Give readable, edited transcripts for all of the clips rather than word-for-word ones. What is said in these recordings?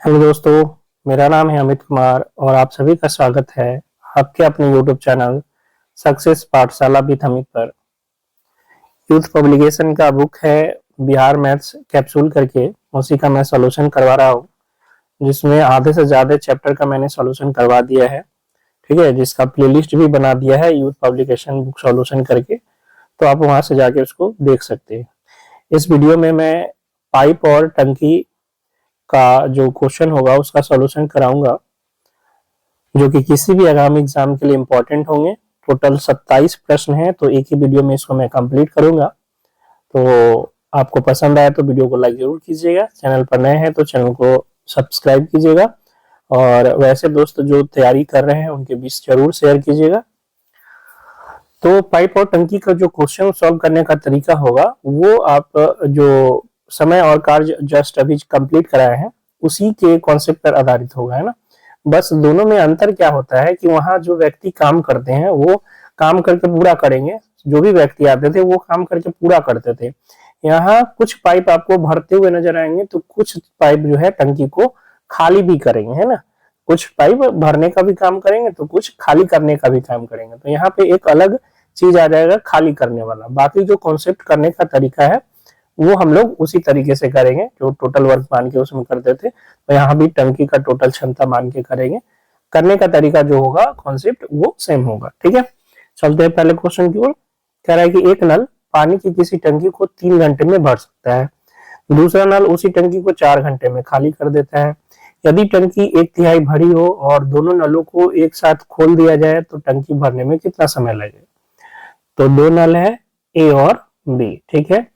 Hello दोस्तों, मेरा नाम है अमित कुमार और आप सभी का स्वागत है आपके अपने यूट्यूब चैनल सक्सेस पाठशाला विद अमित पर। यूथ पब्लिकेशन का बुक है बिहार मैथ्स कैप्सूल करके, उसी का मैं सॉल्यूशन करवा रहा हूँ, जिसमें आधे से ज्यादा चैप्टर का मैंने सॉल्यूशन करवा दिया है। ठीक है, जिसका प्लेलिस्ट भी बना दिया है यूथ पब्लिकेशन बुक सॉल्यूशन करके, तो आप वहां से जाके उसको देख सकते हैं। इस वीडियो में मैं पाइप और टंकी का जो क्वेश्चन होगा उसका सॉल्यूशन कराऊंगा, जो कि किसी भी आगामी एग्जाम के लिए इंपॉर्टेंट होंगे। टोटल 27 प्रश्न हैं, तो एक ही वीडियो में इसको मैं कंप्लीट करूंगा। तो आपको पसंद आया तो वीडियो को लाइक जरूर कीजिएगा, चैनल पर नए हैं तो चैनल को सब्सक्राइब कीजिएगा, और वैसे दोस्त जो तैयारी कर रहे हैं उनके बीच जरूर शेयर कीजिएगा। तो पाइप और टंकी का जो क्वेश्चन सॉल्व करने का तरीका होगा वो आप जो समय और कार्य जस्ट अभी कंप्लीट कराए हैं उसी के कॉन्सेप्ट पर आधारित होगा, है ना। बस दोनों में अंतर क्या होता है कि वहां जो व्यक्ति काम करते हैं वो काम करके पूरा करेंगे, जो भी व्यक्ति आते थे वो काम करके पूरा करते थे। यहाँ कुछ पाइप आपको भरते हुए नजर आएंगे तो कुछ पाइप जो है टंकी को खाली भी करेंगे, है ना। कुछ पाइप भरने का भी काम करेंगे तो कुछ खाली करने का भी काम करेंगे। तो यहाँ पे एक अलग चीज आ जाएगा खाली करने वाला। बाकी जो कॉन्सेप्ट करने का तरीका है वो हम लोग उसी तरीके से करेंगे जो टोटल वर्क मान के उसमें करते थे। तो यहाँ भी टंकी का टोटल क्षमता मान के करेंगे, करने का तरीका जो होगा कॉन्सेप्ट वो सेम होगा। ठीक है, चलते हैं पहले क्वेश्चन की ओर। कह रहा है कि एक नल पानी की किसी टंकी को 3 घंटे में भर सकता है, दूसरा नल उसी टंकी को 4 घंटे में खाली कर देता है। यदि टंकी 1/3 भरी हो और दोनों नलों को एक साथ खोल दिया जाए तो टंकी भरने में कितना समय लगेगा। तो दो नल है ए और बी। ठीक है,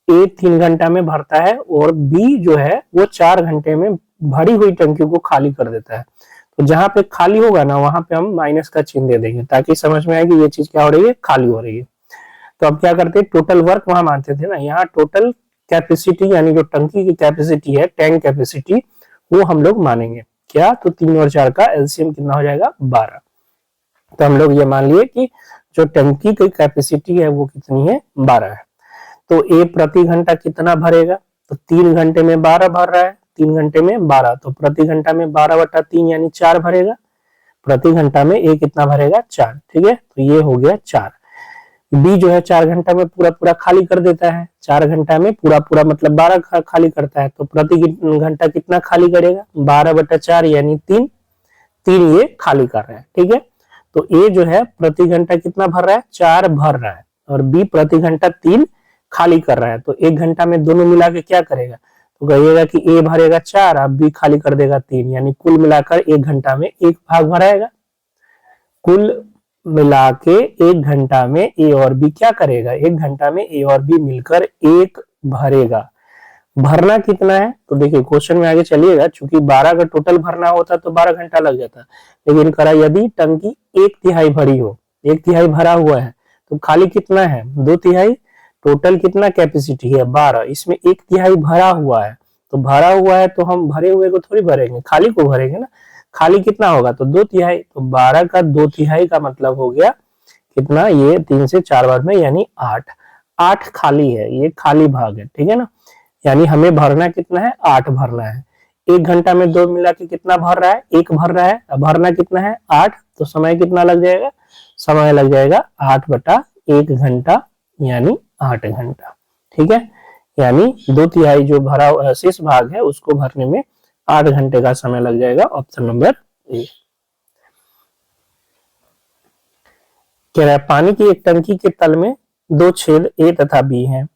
ए 3 घंटा में भरता है और बी जो है वो 4 घंटे में भरी हुई टंकी को खाली कर देता है। तो जहां पे खाली होगा ना वहां पे हम माइनस का चिन्ह दे देंगे ताकि समझ में आए कि ये चीज क्या हो रही है, खाली हो रही है। तो अब क्या करते हैं, टोटल वर्क वहां मानते थे ना, यहाँ टोटल कैपेसिटी यानी जो टंकी की कैपेसिटी है, टैंक कैपेसिटी, वो हम लोग मानेंगे। क्या, तो 3 और 4 का एलसीएम कितना हो जाएगा, 12। तो हम लोग ये मान लिए कि जो टंकी की कैपेसिटी है वो कितनी है, 12 है। तो ए प्रति घंटा कितना भरेगा, तो 3 घंटे में 12 भर रहा है, 3 घंटे में 12, तो प्रति घंटा में 12/3 यानी 4 भरेगा। प्रति घंटा में ए कितना भरेगा, 4। ठीक है, तो ये हो गया 4। बी जो है 4 घंटा में पूरा पूरा खाली कर देता है, 4 घंटा में पूरा पूरा मतलब 12 खाली करता है। तो प्रति घंटा कितना खाली करेगा, 12/4 यानी 3। 3 ये खाली कर रहा है। ठीक है, तो ए जो है प्रति घंटा कितना भर रहा है, 4 भर रहा है, और बी प्रति घंटा 3 खाली कर रहा है। तो 1 घंटा में दोनों मिला के क्या करेगा, तो कहिएगा कि ए भरेगा 4 और बी खाली कर देगा 3, यानी कुल मिलाकर 1 घंटा में 1 भाग भराएगा। कुल मिला के 1 घंटा में ए और बी क्या करेगा, 1 घंटा में ए और बी मिलकर 1 भरेगा। भरना कितना है, तो देखिए क्वेश्चन में आगे चलिएगा, चूंकि 12 का टोटल भरना होता तो 12 घंटा लग जाता, लेकिन करा यदि टंकी 1/3 भरी हो, 1/3 भरा हुआ है, तो खाली कितना है, 2/3। टोटल कितना कैपेसिटी है, 12, इसमें 1/3 भरा हुआ है। तो भरा हुआ है तो हम भरे हुए को थोड़ी भरेंगे, खाली को भरेंगे ना। खाली कितना होगा, तो 2/3, तो 12 का 2/3 का मतलब हो गया कितना, ये 3 से 4 बार में यानी 8। 8 खाली है, ये खाली भाग है। ठीक है ना, यानी हमें भरना कितना है, 8 भरना है। 1 घंटा में 2 मिला के कितना भर रहा है, 1 भर रहा है। अब भरना कितना है, 8, तो समय कितना लग जाएगा, समय लग जाएगा 8/1 घंटा यानी 8 घंटा। ठीक है, यानी 2/3 जो भरा शेष भाग है उसको भरने में 8 घंटे का समय लग जाएगा। Option number A. कह रहा है पानी की एक टंकी के तल में 2 छेद ए तथा बी हैं।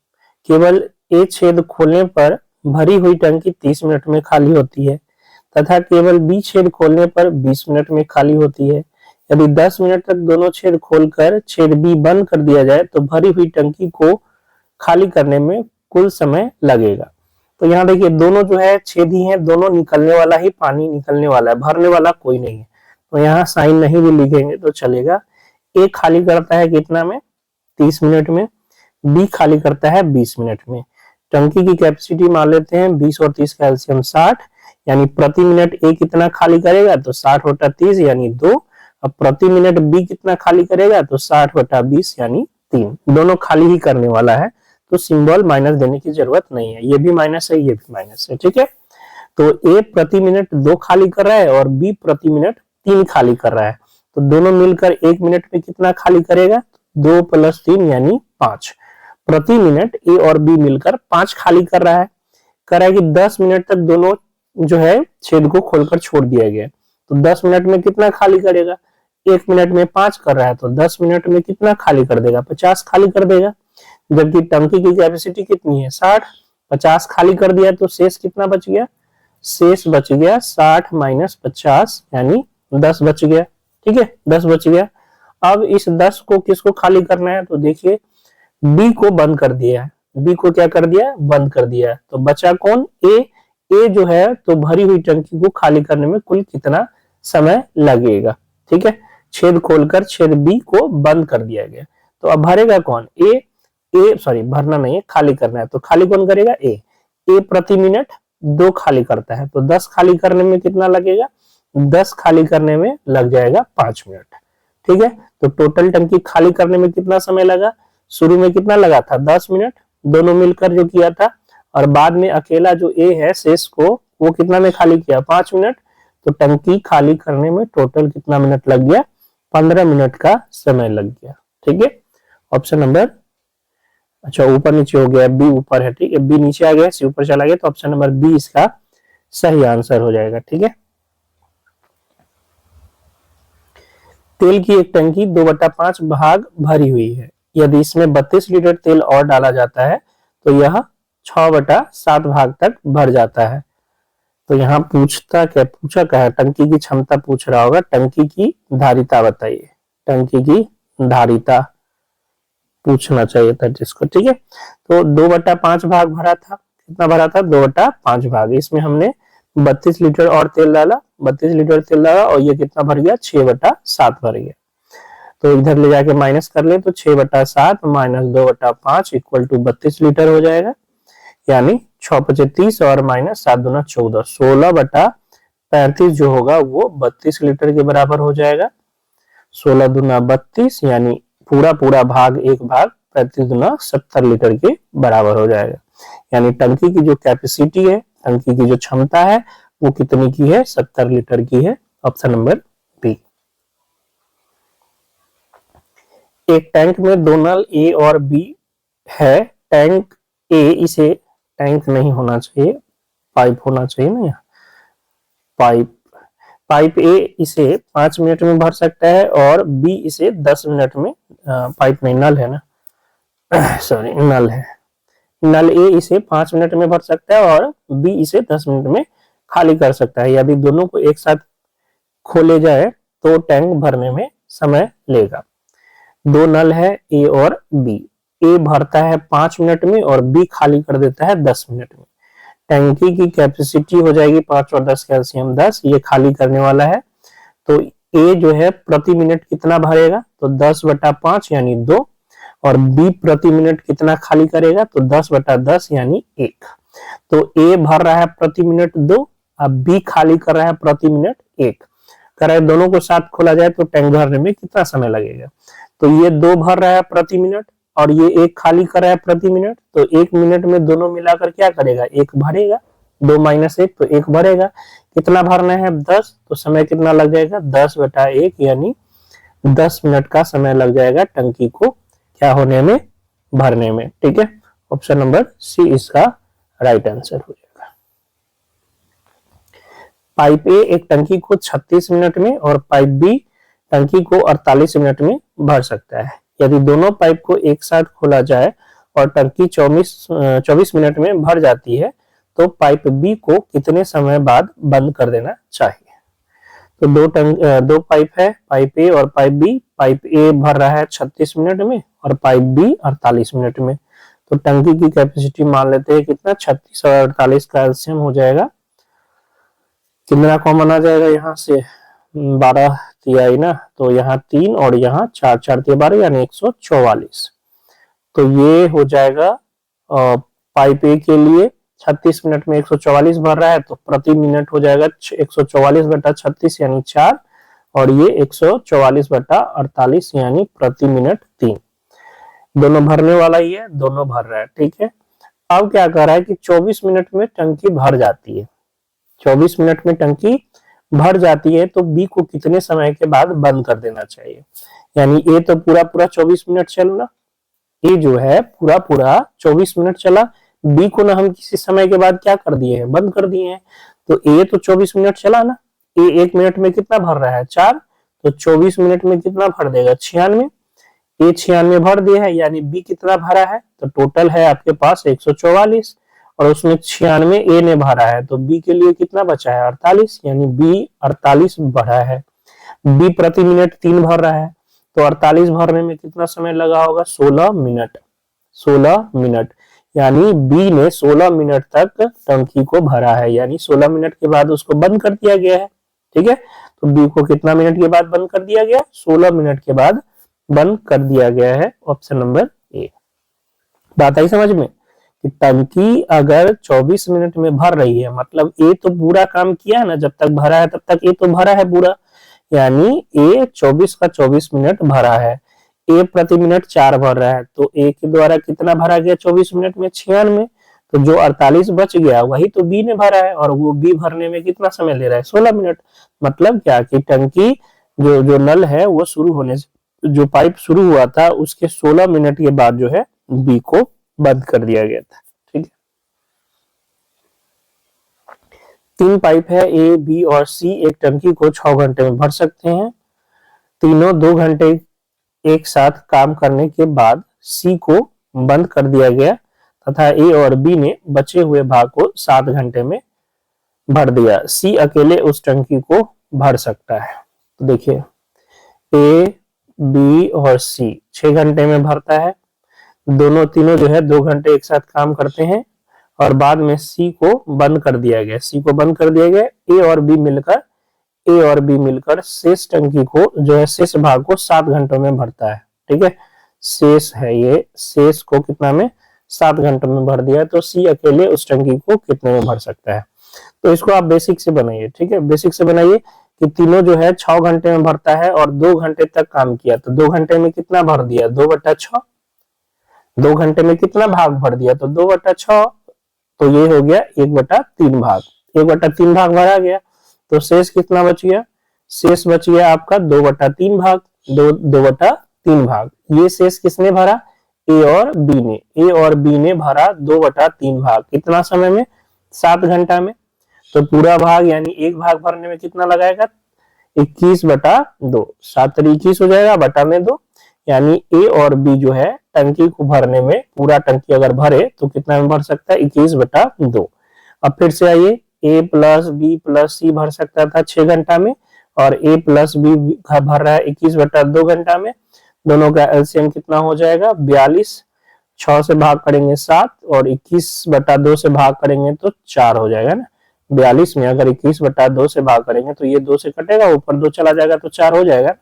केवल ए छेद खोलने पर भरी हुई टंकी 30 मिनट में खाली होती है तथा केवल बी छेद खोलने पर 20 मिनट में खाली होती है। यदि 10 मिनट तक दोनों छेद खोलकर छेद बी बंद कर दिया जाए तो भरी हुई टंकी को खाली करने में कुल समय लगेगा। तो यहाँ देखिए दोनों जो है छेद ही है, दोनों निकलने वाला ही पानी निकलने वाला है, भरने वाला कोई नहीं है। तो यहाँ साइन नहीं भी लिखेंगे तो चलेगा। ए खाली करता है कितना में, 30 मिनट में, बी खाली करता है 20 मिनट में। टंकी की कैपेसिटी मान लेते हैं 20 और 30 का एलसीएम 60, यानी प्रति मिनट ए कितना खाली करेगा, तो 60/30 यानी 2। अब प्रति मिनट बी कितना खाली करेगा, तो 60/20 यानी 3। दोनों खाली ही करने वाला है, तो सिंबल माइनस देने की जरूरत नहीं है। ये भी माइनस है, ये भी माइनस है। ठीक है, तो ए प्रति मिनट 2 खाली कर रहा है और बी प्रति मिनट 3 खाली कर रहा है। तो दोनों मिलकर 1 मिनट में कितना खाली करेगा? 2 + 3 यानी 5। प्रति मिनट ए और बी मिलकर 5 खाली कर रहा है। कर रहा है कि 10 मिनट तक दोनों जो है छेद को खोलकर छोड़ दिया गया। तो 10 मिनट में कितना खाली करेगा? 1 मिनट में 5 कर रहा है तो 10 मिनट में कितना खाली कर देगा? 50 खाली कर देगा। जबकि टंकी की कैपेसिटी कितनी है? 60। 50 खाली कर दिया तो शेष कितना बच गया? शेष बच गया 60 - 50 यानी 10 बच गया। ठीक है, 10 बच गया। अब इस 10 को किसको खाली करना है? तो देखिए बी को बंद कर दिया है। बी को क्या कर दिया? बंद कर दिया है। तो बचा कौन? ए। ए जो है तो भरी हुई टंकी को खाली करने में कुल कितना समय लगेगा? ठीक है, छेद खोलकर छेद बी को बंद कर दिया गया। तो अब भरेगा कौन? ए। सॉरी, भरना नहीं है, खाली करना है। तो खाली कौन करेगा? ए। ए प्रति मिनट 2 खाली करता है। तो 10 खाली करने में कितना लगेगा? 10 खाली करने में लग जाएगा 5 मिनट। ठीक है, तो टोटल टंकी खाली करने में कितना समय लगा? शुरू में कितना लगा था? 10 मिनट, दोनों मिलकर जो किया था। और बाद में अकेला जो ए है शेष को, वो कितना में खाली किया? 5 मिनट। तो टंकी खाली करने में टोटल कितना मिनट लग गया? 15 मिनट का समय लग गया। ठीक है, ऑप्शन नंबर, अच्छा ऊपर नीचे हो गया, बी ऊपर है। ठीक है, बी नीचे आ गया, सी ऊपर चला गया। तो ऑप्शन नंबर बी इसका सही आंसर हो जाएगा। ठीक है, तेल की एक टंकी 2/5 भाग भरी हुई है। यदि इसमें 32 लीटर तेल और डाला जाता है तो यह 6/7 भाग तक भर जाता है। तो यहाँ पूछा क्या है? टंकी की क्षमता पूछ रहा होगा। टंकी की धारिता बताइए। टंकी की धारिता पूछना चाहिए था जिसको। ठीक है, तो 2/5 भाग भरा था। कितना भरा था? 2/5 भाग। इसमें हमने 32 लीटर और तेल डाला, 32 लीटर तेल डाला और ये कितना भर गया? 6/7 भर गया। तो इधर ले जाके माइनस कर ले तो 6/7 - 2/5 = 32 लीटर हो जाएगा। यानी 6×5 30 और -7 दूना 14, 16/35 जो होगा वो 32 लीटर के बराबर हो जाएगा। 16 दूना 32 यानी पूरा भाग एक भाग 35 दूना 70 लीटर के बराबर हो जाएगा। यानी टंकी की जो कैपेसिटी है, टंकी की जो क्षमता है वो कितनी की है? 70 लीटर की है। Option number B. एक टैंक में 2 नल ए और बी है। टैंक ए, इसे टैंक नहीं होना चाहिए, पाइप होना चाहिए ना, यहाँ पाइप ए इसे 5 मिनट में भर सकता है और बी इसे 10 मिनट में, पाइप नहीं, नल है ना सॉरी, नल है। नल ए इसे 5 मिनट में भर सकता है और बी इसे 10 मिनट में खाली कर सकता है। यदि दोनों को एक साथ खोले जाए तो टैंक भरने में समय लेगा। 2 नल है ए और बी। ए भरता है 5 मिनट में और बी खाली कर देता है 10 मिनट में। टंकी की कैपेसिटी हो जाएगी 5 और 10 कैल्शियम 10, ये खाली करने वाला है। तो ए जो है प्रति मिनट कितना भरेगा? तो 10/5 यानी 2। और बी प्रति मिनट कितना खाली करेगा? तो 10/10 यानी 1। तो ए भर रहा है प्रति मिनट 2, अब बी खाली कर रहा है प्रति मिनट 1। कर रहा है, दोनों को साथ खोला जाए तो टैंक भरने में कितना समय लगेगा? तो ये 2 भर रहा है प्रति मिनट और ये 1 खाली कर रहा है प्रति मिनट। तो 1 मिनट में दोनों मिलाकर क्या करेगा? 1 भरेगा। 2 - 1 तो 1 भरेगा। कितना भरना है? 10। तो समय कितना लग जाएगा? 10/1 यानी 10 मिनट का समय लग जाएगा टंकी को क्या होने में? भरने में। ठीक है, ऑप्शन नंबर सी इसका राइट आंसर हो जाएगा। पाइप ए एक टंकी को 36 मिनट में और पाइप बी टंकी को 48 मिनट में भर सकता है। यदि दोनों पाइप को एक साथ खोला जाए और टंकी 24 मिनट में भर जाती है तो पाइप बी को कितने समय बाद बंद कर देना चाहिए? तो दो पाइप है, पाइप ए और पाइप बी। पाइप ए भर रहा है 36 मिनट में और पाइप बी 48 मिनट में। तो टंकी की कैपेसिटी मान लेते हैं कितना? 36 और 48 का एलसीएम हो जाएगा कितना? कॉमन आ जाएगा यहाँ से, 12 तिहाई ना, तो यहाँ 3 और यहाँ 4, 4 तिहाई 12 यानी 144। तो ये हो जाएगा पाइप ए के लिए 36 मिनट में 144 भर रहा है तो प्रति मिनट हो जाएगा 144/36 यानी 4 और ये 144/48 यानी प्रति मिनट 3। दोनों भरने वाला ही है, दोनों भर रहा है। ठीक है, अब क्या कर रहा है कि 24 मिनट में टंकी भर जाती है। 24 मिनट में टंकी भर जाती है तो बी को कितने समय के बाद बंद कर देना चाहिए। यानी ए तो पूरा पूरा 24 मिनट चलना, ए जो है पूरा पूरा 24 मिनट चला, बी को ना हम किसी समय के बाद क्या कर दिए हैं, बंद कर दिए हैं। तो ए तो 24 मिनट चला ना, ए 1 मिनट में कितना भर रहा है 4, तो 24 मिनट में कितना भर देगा 96, ए 96 भर दिया है, यानी बी कितना भरा है, तो टोटल है आपके पास 144 और उसमें 96 ए ने भरा है, तो बी के लिए कितना बचा है 48, यानी बी 48 भरा है। बी प्रति मिनट 3 भर रहा है, तो 48 भरने में कितना समय लगा होगा 16 मिनट, 16 मिनट, यानी बी ने 16 मिनट तक टंकी को भरा है, यानी 16 मिनट के बाद उसको बंद कर दिया गया है। ठीक है, तो बी को कितना मिनट के बाद बंद कर दिया गया, 16 मिनट के बाद बंद कर दिया गया है। Option number A. बात आई समझ में कि टंकी अगर 24 मिनट में भर रही है, मतलब ए तो पूरा काम किया है ना, जब तक भरा है तब तक ए तो भरा है पूरा, यानी ए 24 का 24 मिनट भरा है। ए प्रति मिनट 4 भर रहा है, तो ए के द्वारा कितना भरा गया 24 मिनट में 96, तो जो 48 बच गया वही तो बी ने भरा है, और वो बी भरने में कितना समय ले रहा है 16 मिनट। मतलब क्या कि टंकी जो नल है वो शुरू होने से, जो पाइप शुरू हुआ था उसके 16 मिनट के बाद जो है बी को बंद कर दिया गया था। ठीक है, 3 पाइप है ए, बी और सी, एक टंकी को 6 घंटे में भर सकते हैं। तीनों 2 घंटे एक साथ काम करने के बाद सी को बंद कर दिया गया तथा ए और बी ने बचे हुए भाग को 7 घंटे में भर दिया। सी अकेले उस टंकी को भर सकता है। तो देखिए ए, बी और सी 6 घंटे में भरता है, तीनों जो है 2 घंटे एक साथ काम करते हैं और बाद में सी को बंद कर दिया गया। सी को बंद कर दिया गया, ए और बी मिलकर शेष टंकी को जो है शेष भाग को 7 घंटों में भरता है। ठीक है, शेष है ये, शेष को कितना में 7 घंटों में भर दिया, तो सी अकेले उस टंकी को कितने में भर सकता है। तो इसको आप बेसिक से बनाइए। ठीक है, बेसिक से बनाइए कि तीनों जो है 6 घंटे में भरता है और 2 घंटे तक काम किया, तो 2 घंटे में कितना भर दिया 2/6, 2 घंटे में कितना भाग भर दिया, तो 2/6, तो ये हो गया 1/3 भाग, 1/3 भाग भरा गया, तो शेष कितना बच गया, शेष बच गया आपका 2/3 भाग, 2/3 भाग। ये शेष किसने भरा, ए और बी ने भरा 2/3 भाग, कितना समय में 7 घंटा में। तो पूरा भाग यानी एक भाग भरने में कितना लगाएगा 21/2, 7 21 हो जाएगा, बटा में 2, यानी ए और बी जो है टंकी को भरने में, पूरा टंकी अगर भरे तो कितना में भर सकता है 21/2। अब फिर से आइए, ए प्लस बी प्लस सी भर सकता था 6 घंटा में, और ए प्लस बी भर रहा है 21/2 घंटा में। दोनों का एलसीएम कितना हो जाएगा 42, 6 से भाग करेंगे 7 और 21/2 से भाग करेंगे तो 4 हो जाएगा ना। 42 में अगर 21/2 से भाग करेंगे तो ये 2 से कटेगा, ऊपर 2 चला जाएगा तो 4 हो जाएगा।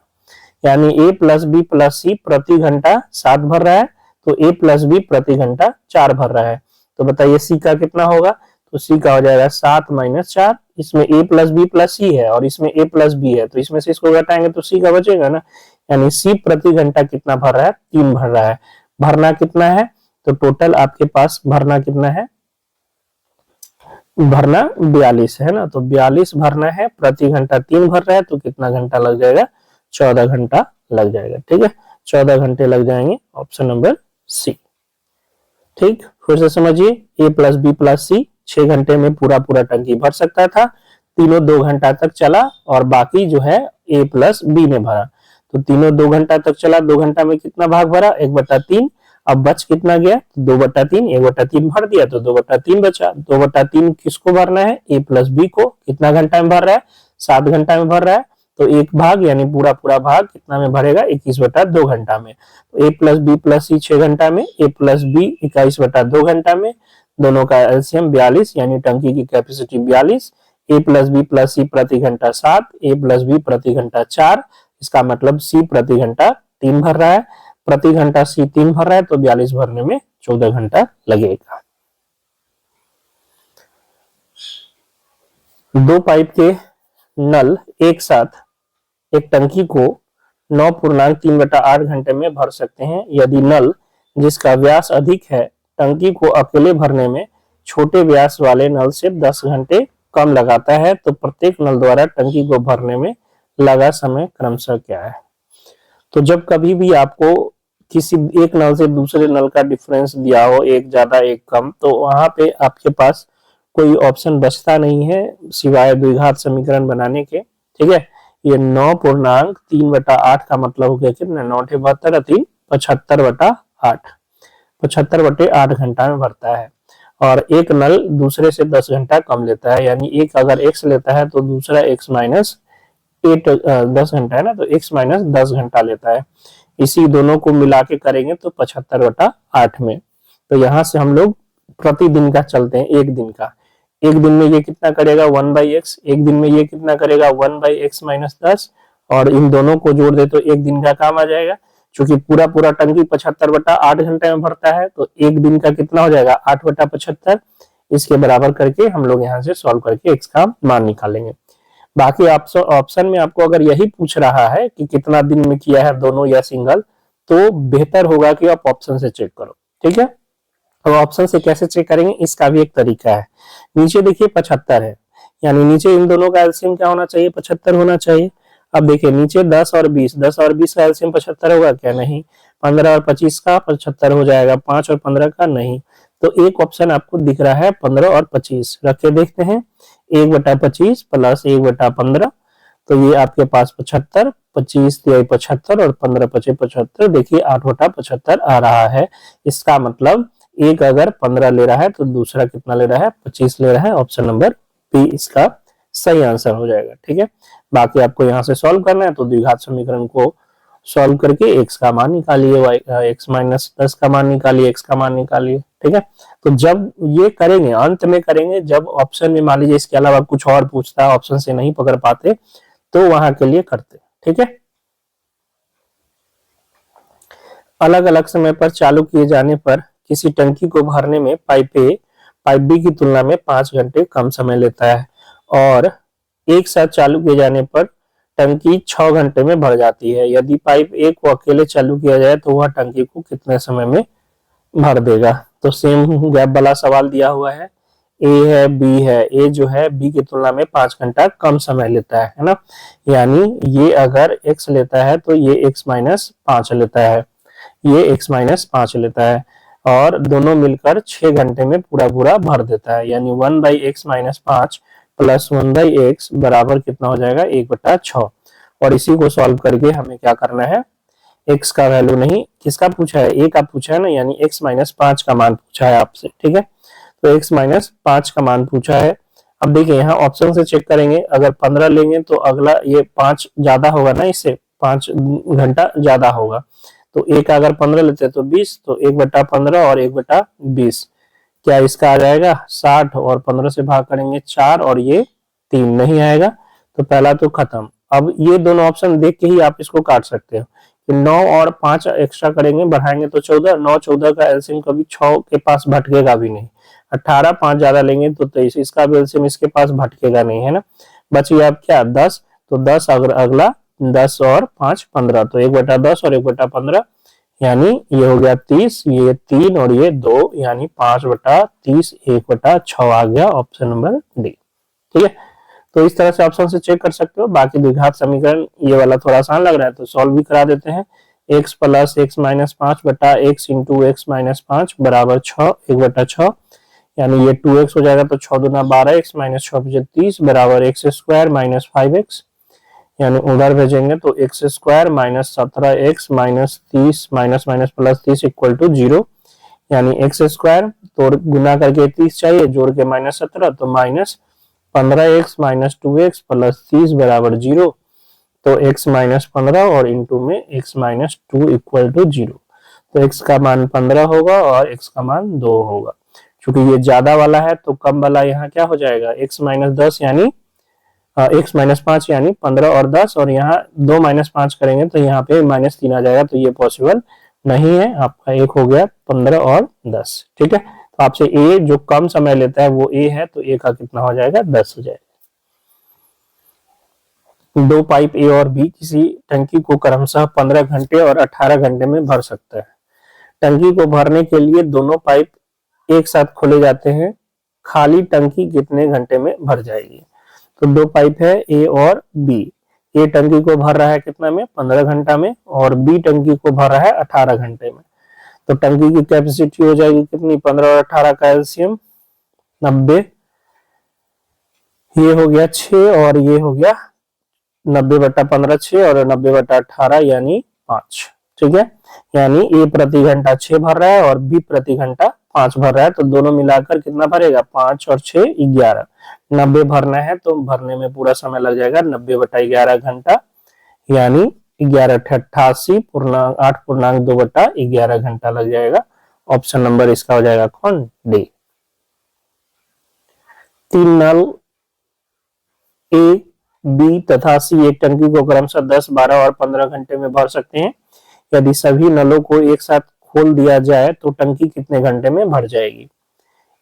यानी ए प्लस बी प्लस सी प्रति घंटा 7 भर रहा है, तो ए प्लस बी प्रति घंटा 4 भर रहा है। तो बताइए सी का कितना होगा, तो सी का हो जाएगा 7 - 4, इसमें ए प्लस बी प्लस सी है और इसमें ए प्लस बी है, तो इसमें से इसको घटाएंगे तो सी का बचेगा ना। यानी सी प्रति घंटा कितना भर रहा है 3 भर रहा है। भरना कितना है, तो टोटल आपके पास भरना कितना है, भरना 42 है ना, तो 42 भरना है, प्रति घंटा 3 भर रहा है, तो कितना घंटा लग जाएगा 14 घंटा लग जाएगा। ठीक है, 14 घंटे लग जाएंगे, ऑप्शन नंबर सी। ठीक, फिर से समझिए, ए प्लस बी प्लस सी 6 घंटे में पूरा टंकी भर सकता था, तीनों 2 घंटा तक चला और बाकी जो है ए प्लस बी ने भरा, तो तीनों 2 घंटा तक चला, 2 घंटा में कितना भाग भरा 1/3। अब बच कितना गया 2/3, 1/3 भर दिया तो 2/3 बचा। 2/3 किसको भरना है, ए प्लस बी को, कितना घंटा में भर रहा है 7 घंटा में भर रहा है, तो एक भाग यानी पूरा भाग कितना में भरेगा 21/2 घंटा में। तो ए प्लस बी प्लस सी 6 घंटा में, ए प्लस बी 21/2 घंटा में, दोनों का एलसीएम 42 यानी टंकी की कैपेसिटी 42, ए प्लस बी प्लस सी प्रति घंटा 7, ए प्लस बी प्रति घंटा 4, इसका मतलब सी प्रति घंटा 3 भर रहा है, प्रति घंटा सी 3 भर रहा है, तो 42 भरने में 14 घंटा लगेगा। 2 पाइप के नल एक साथ एक टंकी को 9.3/8 घंटे में भर सकते हैं। यदि नल जिसका व्यास अधिक है टंकी को अकेले भरने में छोटे व्यास वाले नल से 10 घंटे कम लगाता है तो प्रत्येक नल द्वारा टंकी को भरने में लगा समय क्रमशः क्या है। तो जब कभी भी आपको किसी एक नल से दूसरे नल का डिफरेंस दिया हो, एक ज्यादा एक कम, तो वहां पे आपके पास कोई ऑप्शन बचता नहीं है सिवाय द्विघात समीकरण बनाने के। ठीक है, ये 9.3/8 का मतलब हो गया कितना, 9 3 75/8, 75/8 घंटा में भरता है। और एक नल दूसरे से 10 घंटा कम लेता है, यानी एक अगर x लेता है तो दूसरा x माइनस 10 घंटा है ना, तो x माइनस 10 घंटा लेता है। इसी दोनों को मिला के करेंगे तो 75/8 में। तो यहाँ से हम लोग प्रतिदिन का चलते हैं, एक दिन का। एक दिन में ये कितना करेगा 1/x, एक दिन में ये कितना करेगा 1/x माइनस 10, और इन दोनों को जोड़ दे तो एक दिन का काम आ जाएगा। क्योंकि पूरा पूरा टंकी 75/8 घंटे में भरता है, तो एक दिन का कितना हो जाएगा 8/75। इसके बराबर करके हम लोग यहाँ से सॉल्व करके x का मान निकालेंगे। बाकी ऑप्शन में आपको अगर यही पूछ रहा है कि कितना दिन में किया है दोनों या सिंगल, तो बेहतर होगा कि आप ऑप्शन से चेक करो। ठीक है, अब ऑप्शन से कैसे चेक करेंगे, इसका भी एक तरीका है। नीचे देखिए 75 है, यानी नीचे इन दोनों का एलसीएम क्या होना चाहिए, 75 होना चाहिए। अब देखिए नीचे 10 और 20, 10 और 20 का एलसीएम 75 होगा क्या, नहीं। 15 और 25 का 75 हो जाएगा, 5 और 15 का नहीं। तो एक ऑप्शन आपको दिख रहा है 15 और 25, रख के देखते हैं। 1/25 प्लस 1/15, तो ये आपके पास 75, 25 तिहाई 75 और 15 पचे 75, देखिए 8/75 आ रहा है। इसका मतलब एक अगर 15 ले रहा है तो दूसरा कितना ले रहा है, 25 ले रहा है। ऑप्शन नंबर बी इसका सही आंसर हो जाएगा। ठीक है, बाकी आपको यहाँ से सॉल्व करना है तो द्विघात समीकरण को सॉल्व करके x का मान निकालिए, x माइनस 10 का मान निकालिए, x का मान निकालिए। ठीक है, तो जब ये करेंगे अंत में करेंगे, जब ऑप्शन में मान लीजिए इसके अलावा कुछ और पूछता है, ऑप्शन से नहीं पकड़ पाते, तो वहां के लिए करते। ठीक है, अलग अलग समय पर चालू किए जाने पर किसी टंकी को भरने में पाइप ए पाइप बी की तुलना में 5 घंटे कम समय लेता है, और एक साथ चालू किए जाने पर टंकी 6 घंटे में भर जाती है। यदि पाइप ए को अकेले चालू किया जाए तो वह टंकी को कितने समय में भर देगा। तो सेम गैप वाला सवाल दिया हुआ है, ए है बी है, ए जो है बी की तुलना में 5 घंटा कम समय लेता है ना, यानी ये अगर x लेता है तो ये x माइनस 5 लेता है, ये x माइनस 5 लेता है, और दोनों मिलकर 6 घंटे में पूरा पूरा भर देता है। यानी 1/x माइनस 5 प्लस 1/x बराबर कितना हो जाएगा 1/6। और इसी को सॉल्व करके हमें क्या करना है, x का वैल्यू नहीं, किसका पूछा है, a का पूछा है ना, यानी x माइनस 5 का मान पूछा है आपसे। ठीक है, तो x माइनस 5 का मान पूछा है। अब देखिए यहाँ ऑप्शन से चेक करेंगे, अगर 15 लेंगे तो अगला ये 5 ज्यादा होगा ना, इससे 5 घंटा ज्यादा होगा। तो एक अगर 15 लेते हैं तो 20, तो 1/15 और 1/20, क्या इसका आ जाएगा 60, और 15 से भाग करेंगे 4, और ये 3 नहीं आएगा, तो पहला तो खत्म। अब ये दोनों ऑप्शन देख के ही आप इसको काट सकते हो कि 9 और 5 एक्स्ट्रा करेंगे, बढ़ाएंगे तो 14, 9 14 का एलसीएम कभी 6 के पास भटकेगा भी नहीं। 18 5 ज्यादा लेंगे तो 23, इसका भी एलसीएम इसके पास भटकेगा नहीं, है ना। बच गया अब क्या 10, तो 10 अगला 10 और 5 15, तो 1/10 और 1/15, यानी ये हो गया 30, ये 3 और ये 2, यानी 5/30 1/6 आ गया ऑप्शन नंबर डी। ठीक है, तो इस तरह से ऑप्शन से चेक कर सकते हो। बाकी द्विघात समीकरण ये वाला थोड़ा आसान लग रहा है तो सॉल्व भी करा देते हैं। x प्लस x माइनस 5 बटा x इंटू एक्स माइनस 5 बराबर 6 1/6, यानी ये 2x हो जाएगा, तो 6 दूना 12, x माइनस 6 5 30 बराबर x स्क्वायर माइनस 5x, यानी उधर भेजेंगे तो x square minus 17x minus 30 minus minus plus 30 equal to 0, यानी एक्स स्क्वायर तो गुना करके 30 चाहिए, जोड़ के माइनस 17, तो minus 15x minus 2x plus 30 बराबर 0, तो x माइनस 15 और इंटू में x माइनस 2 इक्वल टू 0, तो x का मान 15 होगा और x का मान 2 होगा। क्योंकि ये ज्यादा वाला है तो कम वाला यहाँ क्या हो जाएगा x माइनस 10 यानी x माइनस 5 यानी 15 और 10, और यहाँ 2 माइनस 5 करेंगे तो यहाँ पे माइनस 3 आ जाएगा, तो ये पॉसिबल नहीं है। आपका एक हो गया 15 और 10। ठीक है, तो आपसे a जो कम समय लेता है वो a है, तो a का कितना हो जाएगा 10 हो जाएगा। दो पाइप a और b किसी टंकी को क्रमशः 15 घंटे और 18 घंटे में भर सकता है। टंकी को भरने के लिए दोनों पाइप एक साथ खोले जाते हैं खाली टंकी कितने घंटे में भर जाएगी। तो दो पाइप है ए और बी। ए टंकी को भर रहा है कितना में, 15 घंटा में, और बी टंकी को भर रहा है 18 घंटे में। तो टंकी की कैपेसिटी हो जाएगी कितनी, 15 और 18 का एलसीएम 90, ये हो गया 6 और ये हो गया 90/15 6 और 90/18 यानी 5। ठीक है, यानी ए प्रति घंटा 6 भर रहा है और बी प्रति घंटा 5 भर रहा है। तो दोनों मिलाकर कितना भरेगा, 5 और 6 11। 90 भरना है तो भरने में पूरा समय लग जाएगा 90/11 घंटा, यानी 11/88.8/2/11 घंटा लग जाएगा। ऑप्शन नंबर इसका हो जाएगा कौन, डी। 3 नल ए, बी तथा सी एक टंकी को क्रमशः 10, 12 और 15 घंटे में भर सकते हैं। यदि सभी नलों को एक साथ खोल दिया जाए तो टंकी कितने घंटे में भर जाएगी।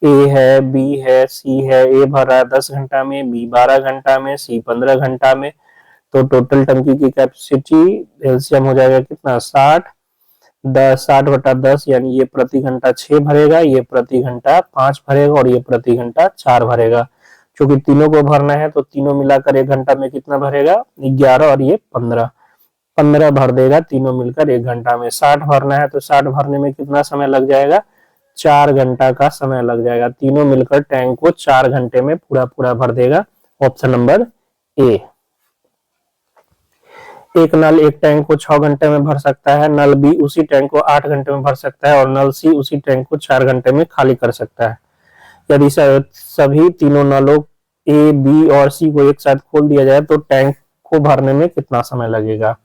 ए है, बी है, सी है। ए भर रहा है 10 घंटा में, बी 12 घंटा में, सी 15 घंटा में। तो टोटल टंकी की कैपेसिटी एलसीएम हो जाएगा कितना, 60। 60/10 यानी ये प्रति घंटा 6 भरेगा, ये प्रति घंटा 5 भरेगा और ये प्रति घंटा 4 भरेगा। क्योंकि तीनों को भरना है तो तीनों मिलाकर 1 घंटा में कितना भरेगा, 11 और ये 15 भर देगा तीनों मिलकर 1 घंटा में। 60 भरना है तो 60 भरने में कितना समय लग जाएगा, 4 घंटा का समय लग जाएगा। तीनों मिलकर टैंक को 4 घंटे में पूरा भर देगा। Option number A. एक नल एक टैंक को 6 घंटे में भर सकता है, नल बी उसी टैंक को 8 घंटे में भर सकता है और नल सी उसी टैंक को 4 घंटे में खाली कर सकता है। यदि सभी तीनों नलों ए, बी और सी को एक साथ खोल दिया जाए तो टैंक को भरने में कितना समय लगेगा।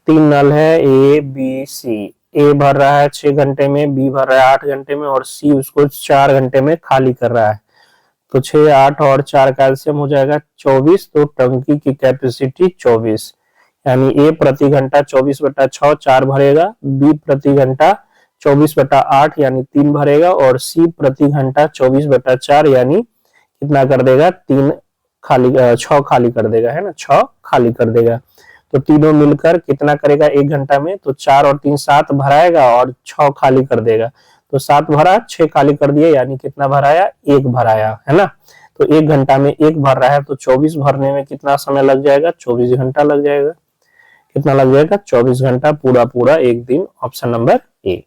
3 नल है ए, बी, सी। ए भर रहा है 6 घंटे में, बी भर रहा है 8 घंटे में और सी उसको 4 घंटे में खाली कर रहा है। तो 6, 8 और 4 का एलसीएम हो जाएगा 24। तो टंकी की कैपेसिटी 24, यानी ए प्रति घंटा 24/6 4 भरेगा, बी प्रति घंटा 24/8 यानी 3 भरेगा और सी प्रति घंटा 24/4 यानी कितना कर देगा, 3 खाली 6 खाली कर देगा, है ना, 6 खाली कर देगा। तो तीनों मिलकर कितना करेगा 1 घंटा में, तो 4 और 3 7 भराएगा और 6 खाली कर देगा। तो 7 भरा, 6 खाली कर दिया, यानी कितना भराया, 1 भराया, है ना। तो 1 घंटा में 1 भर रहा है तो 24 भरने में कितना समय लग जाएगा, 24 घंटा लग जाएगा। कितना लग जाएगा, 24 घंटा, पूरा एक दिन। Option number A.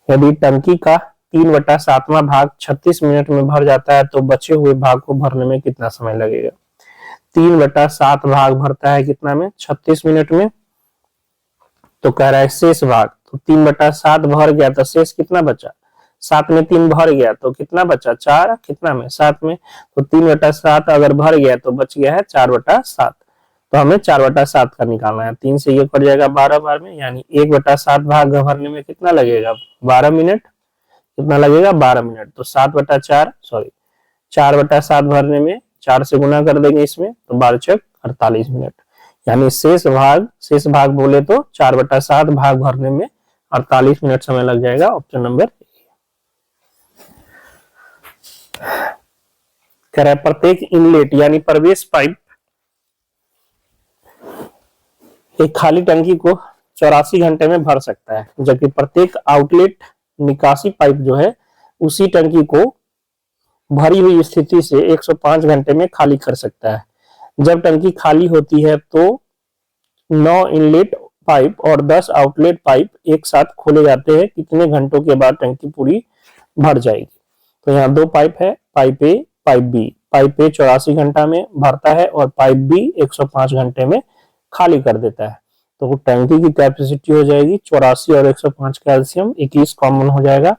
यदि टंकी का 3/7वां भाग 36 मिनट में भर जाता है तो बचे हुए भाग को भरने में कितना समय लगेगा। 3/7 भाग भरता है कितना में, 36 मिनट में। तो कह रहा है शेष भाग, तो 3/7 भर गया तो शेष कितना बचा, 7 में 3 भर गया तो कितना बचा, 4 कितना में, 7 में। तो 3/7 अगर भर गया तो बच गया है 4/7। तो हमें 4/7 का निकालना है। 3 से ये कट जाएगा 12 बार में, यानी 1/7 भाग भरने में कितना लगेगा, 12 मिनट। कितना लगेगा, 12 मिनट। तो 4/7 भरने में 4 से गुना कर देंगे इसमें, तो 12 × 48 मिनट। यानी शेष भाग बोले तो 4/7 भाग भरने में 48 मिनट समय लग जाएगा। ऑप्शन नंबर कह रहा है प्रत्येक इनलेट यानी प्रवेश पाइप एक खाली टंकी को 84 घंटे में भर सकता है, जबकि प्रत्येक आउटलेट निकासी पाइप जो है उसी टंकी को भरी हुई स्थिति से 105 घंटे में खाली कर सकता है। जब टंकी खाली होती है तो 9 इनलेट पाइप और 10 आउटलेट पाइप एक साथ खोले जाते हैं। कितने घंटों के बाद टंकी पूरी भर जाएगी। तो यहाँ 2 पाइप है, pipe A, pipe B. Pipe A 84 घंटा में भरता है और पाइप बी 105 घंटे में खाली कर देता है। तो टंकी की कैपेसिटी हो जाएगी 84 और 105 का एलसीएम 21 कॉमन हो जाएगा।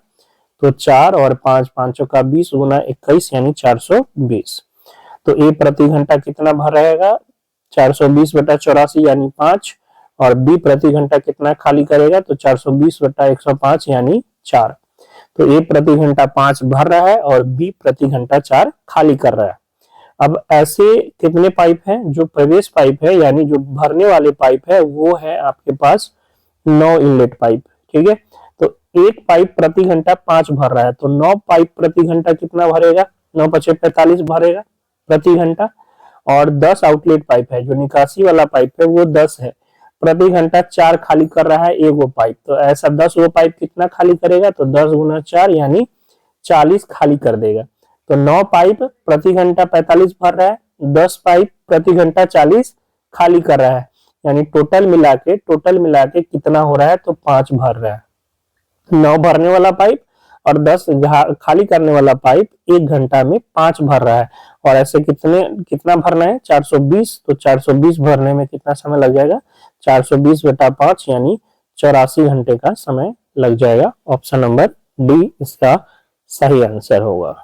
तो 4 और 5, 5 का 20 गुना 21 यानी 420। तो ए प्रति घंटा कितना भर रहेगा, 420/84 यानी 5। और बी प्रति घंटा कितना खाली करेगा, तो 420/105 यानी 4। तो ए प्रति घंटा 5 भर रहा है और बी प्रति घंटा 4 खाली कर रहा है। अब ऐसे कितने पाइप हैं, जो प्रवेश पाइप है यानी जो भरने वाले पाइप है वो है आपके पास 9 इनलेट पाइप। ठीक है, तो एक पाइप प्रति घंटा 5 भर रहा है, तो 9 पाइप प्रति घंटा कितना भरेगा, 9 × 5 = 45 भरेगा प्रति घंटा। और 10 आउटलेट पाइप है, जो निकासी वाला पाइप है वो 10 है, प्रति घंटा 4 खाली कर रहा है एक वो पाइप। तो ऐसा 10 वो पाइप कितना खाली करेगा, तो 10 × 4 यानी 40 खाली कर देगा। तो 9 पाइप प्रति घंटा 45 भर रहा है, 10 पाइप प्रति घंटा 40 खाली कर रहा है, यानी टोटल मिला के कितना हो रहा है, तो 5 भर रहा है। 9 भरने वाला पाइप और 10 खाली करने वाला पाइप 1 घंटा में 5 भर रहा है। और ऐसे कितना भरना है, 420। तो 420 भरने में कितना समय लग जाएगा, 420 बटा 5 यानी 84 घंटे का समय लग जाएगा। ऑप्शन नंबर डी इसका सही आंसर होगा।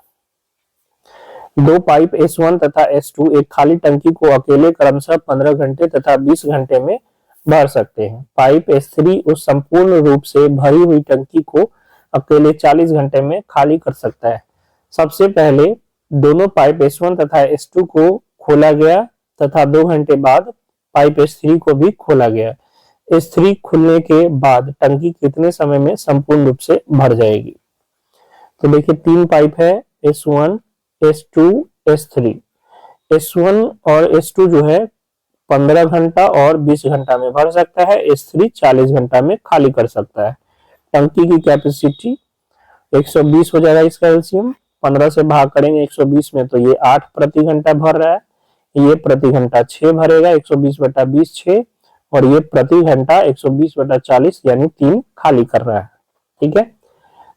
2 पाइप S1 तथा S2 एक खाली टंकी को अकेले क्रमशः 15 घंटे तथा 20 घंटे में भर सकते हैं। पाइप S3 उस संपूर्ण रूप से भरी हुई टंकी को अकेले 40 घंटे में खाली कर सकता है। सबसे पहले दोनों पाइप S1 तथा S2 को खोला गया तथा 2 घंटे बाद पाइप S3 को भी खोला गया। S3 खुलने के बाद टंकी कितने समय में संपूर्ण रूप से भर जाएगी। तो देखिए 3 पाइप है, S1, S2, S3। S1 और S2 जो है 15 घंटा और 20 घंटा में भर सकता है, S3 40 घंटा में खाली कर सकता है। टंकी की कैपेसिटी 120 हो जाएगा इसका एलसीएम। 15 से भाग करेंगे 120 में तो ये 8 प्रति घंटा भर रहा है, ये प्रति घंटा 6 भरेगा, 120 बटा 20 6, और ये प्रति घंटा 120 बटा 40 यानी 3 खाली कर रहा है। ठीक है,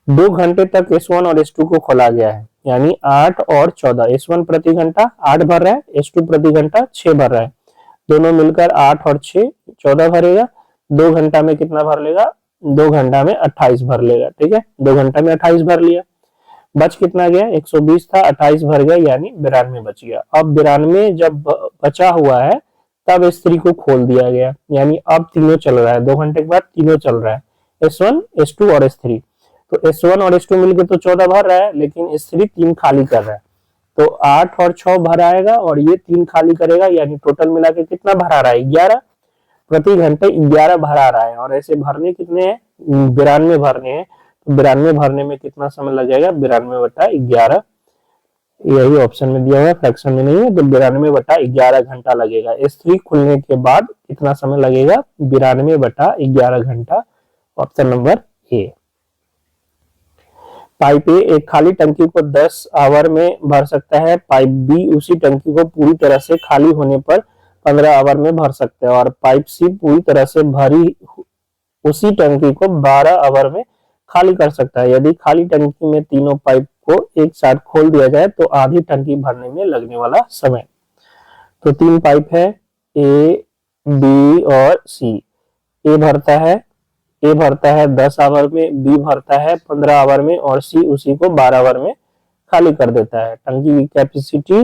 2 घंटे तक S1 और S2 को खोला गया है, यानी 8 और 14। S1 प्रति घंटा 8 भर रहा है, S2 प्रति घंटा 6 भर रहा है, दोनों मिलकर 8 और 6 14 भरेगा। 2 घंटा में कितना भर लेगा, 2 घंटा में 28 भर लेगा। ठीक है, 2 घंटा में 28 भर लिया, बच कितना गया, 120 था, 28 भर गया यानी 92 बच गया। अब 92 जब बचा हुआ है तब S3 को खोल दिया गया, यानी अब तीनों चल रहा है, 2 घंटे के बाद तीनों चल रहा है, S1, S2 और S3। तो S1 और S2 मिलकर तो 14 भर रहा है, लेकिन S3 3 खाली कर रहा है, तो 8 और 6 भर आएगा और ये 3 खाली करेगा, यानी टोटल मिला के कितना भरा रहा है, 11 प्रति घंटे 11 भरा रहा है। और ऐसे भरने कितने हैं, 92 भरने हैं, तो 92 भरने में कितना समय लग जाएगा, 92 बटा 11, यही ऑप्शन में दिया हुआ है, फ्रैक्शन में नहीं है, तो 92 बटा 11 घंटा लगेगा। S3 खुलने के बाद कितना समय लगेगा, 92 बटा 11 घंटा, ऑप्शन नंबर ए। पाइप ए एक खाली टंकी को 10 आवर में भर सकता है, पाइप बी उसी टंकी को पूरी तरह से खाली होने पर 15 आवर में भर सकता है, और पाइप सी पूरी तरह से भरी उसी टंकी को 12 आवर में खाली कर सकता है। यदि खाली टंकी में तीनों पाइप को एक साथ खोल दिया जाए तो आधी टंकी भरने में लगने वाला समय। तो 3 पाइप है, ए, बी और सी। ए भरता है 10 आवर में, बी भरता है 15 आवर में, और सी उसी को 12 आवर में खाली कर देता है। टंकी की कैपेसिटी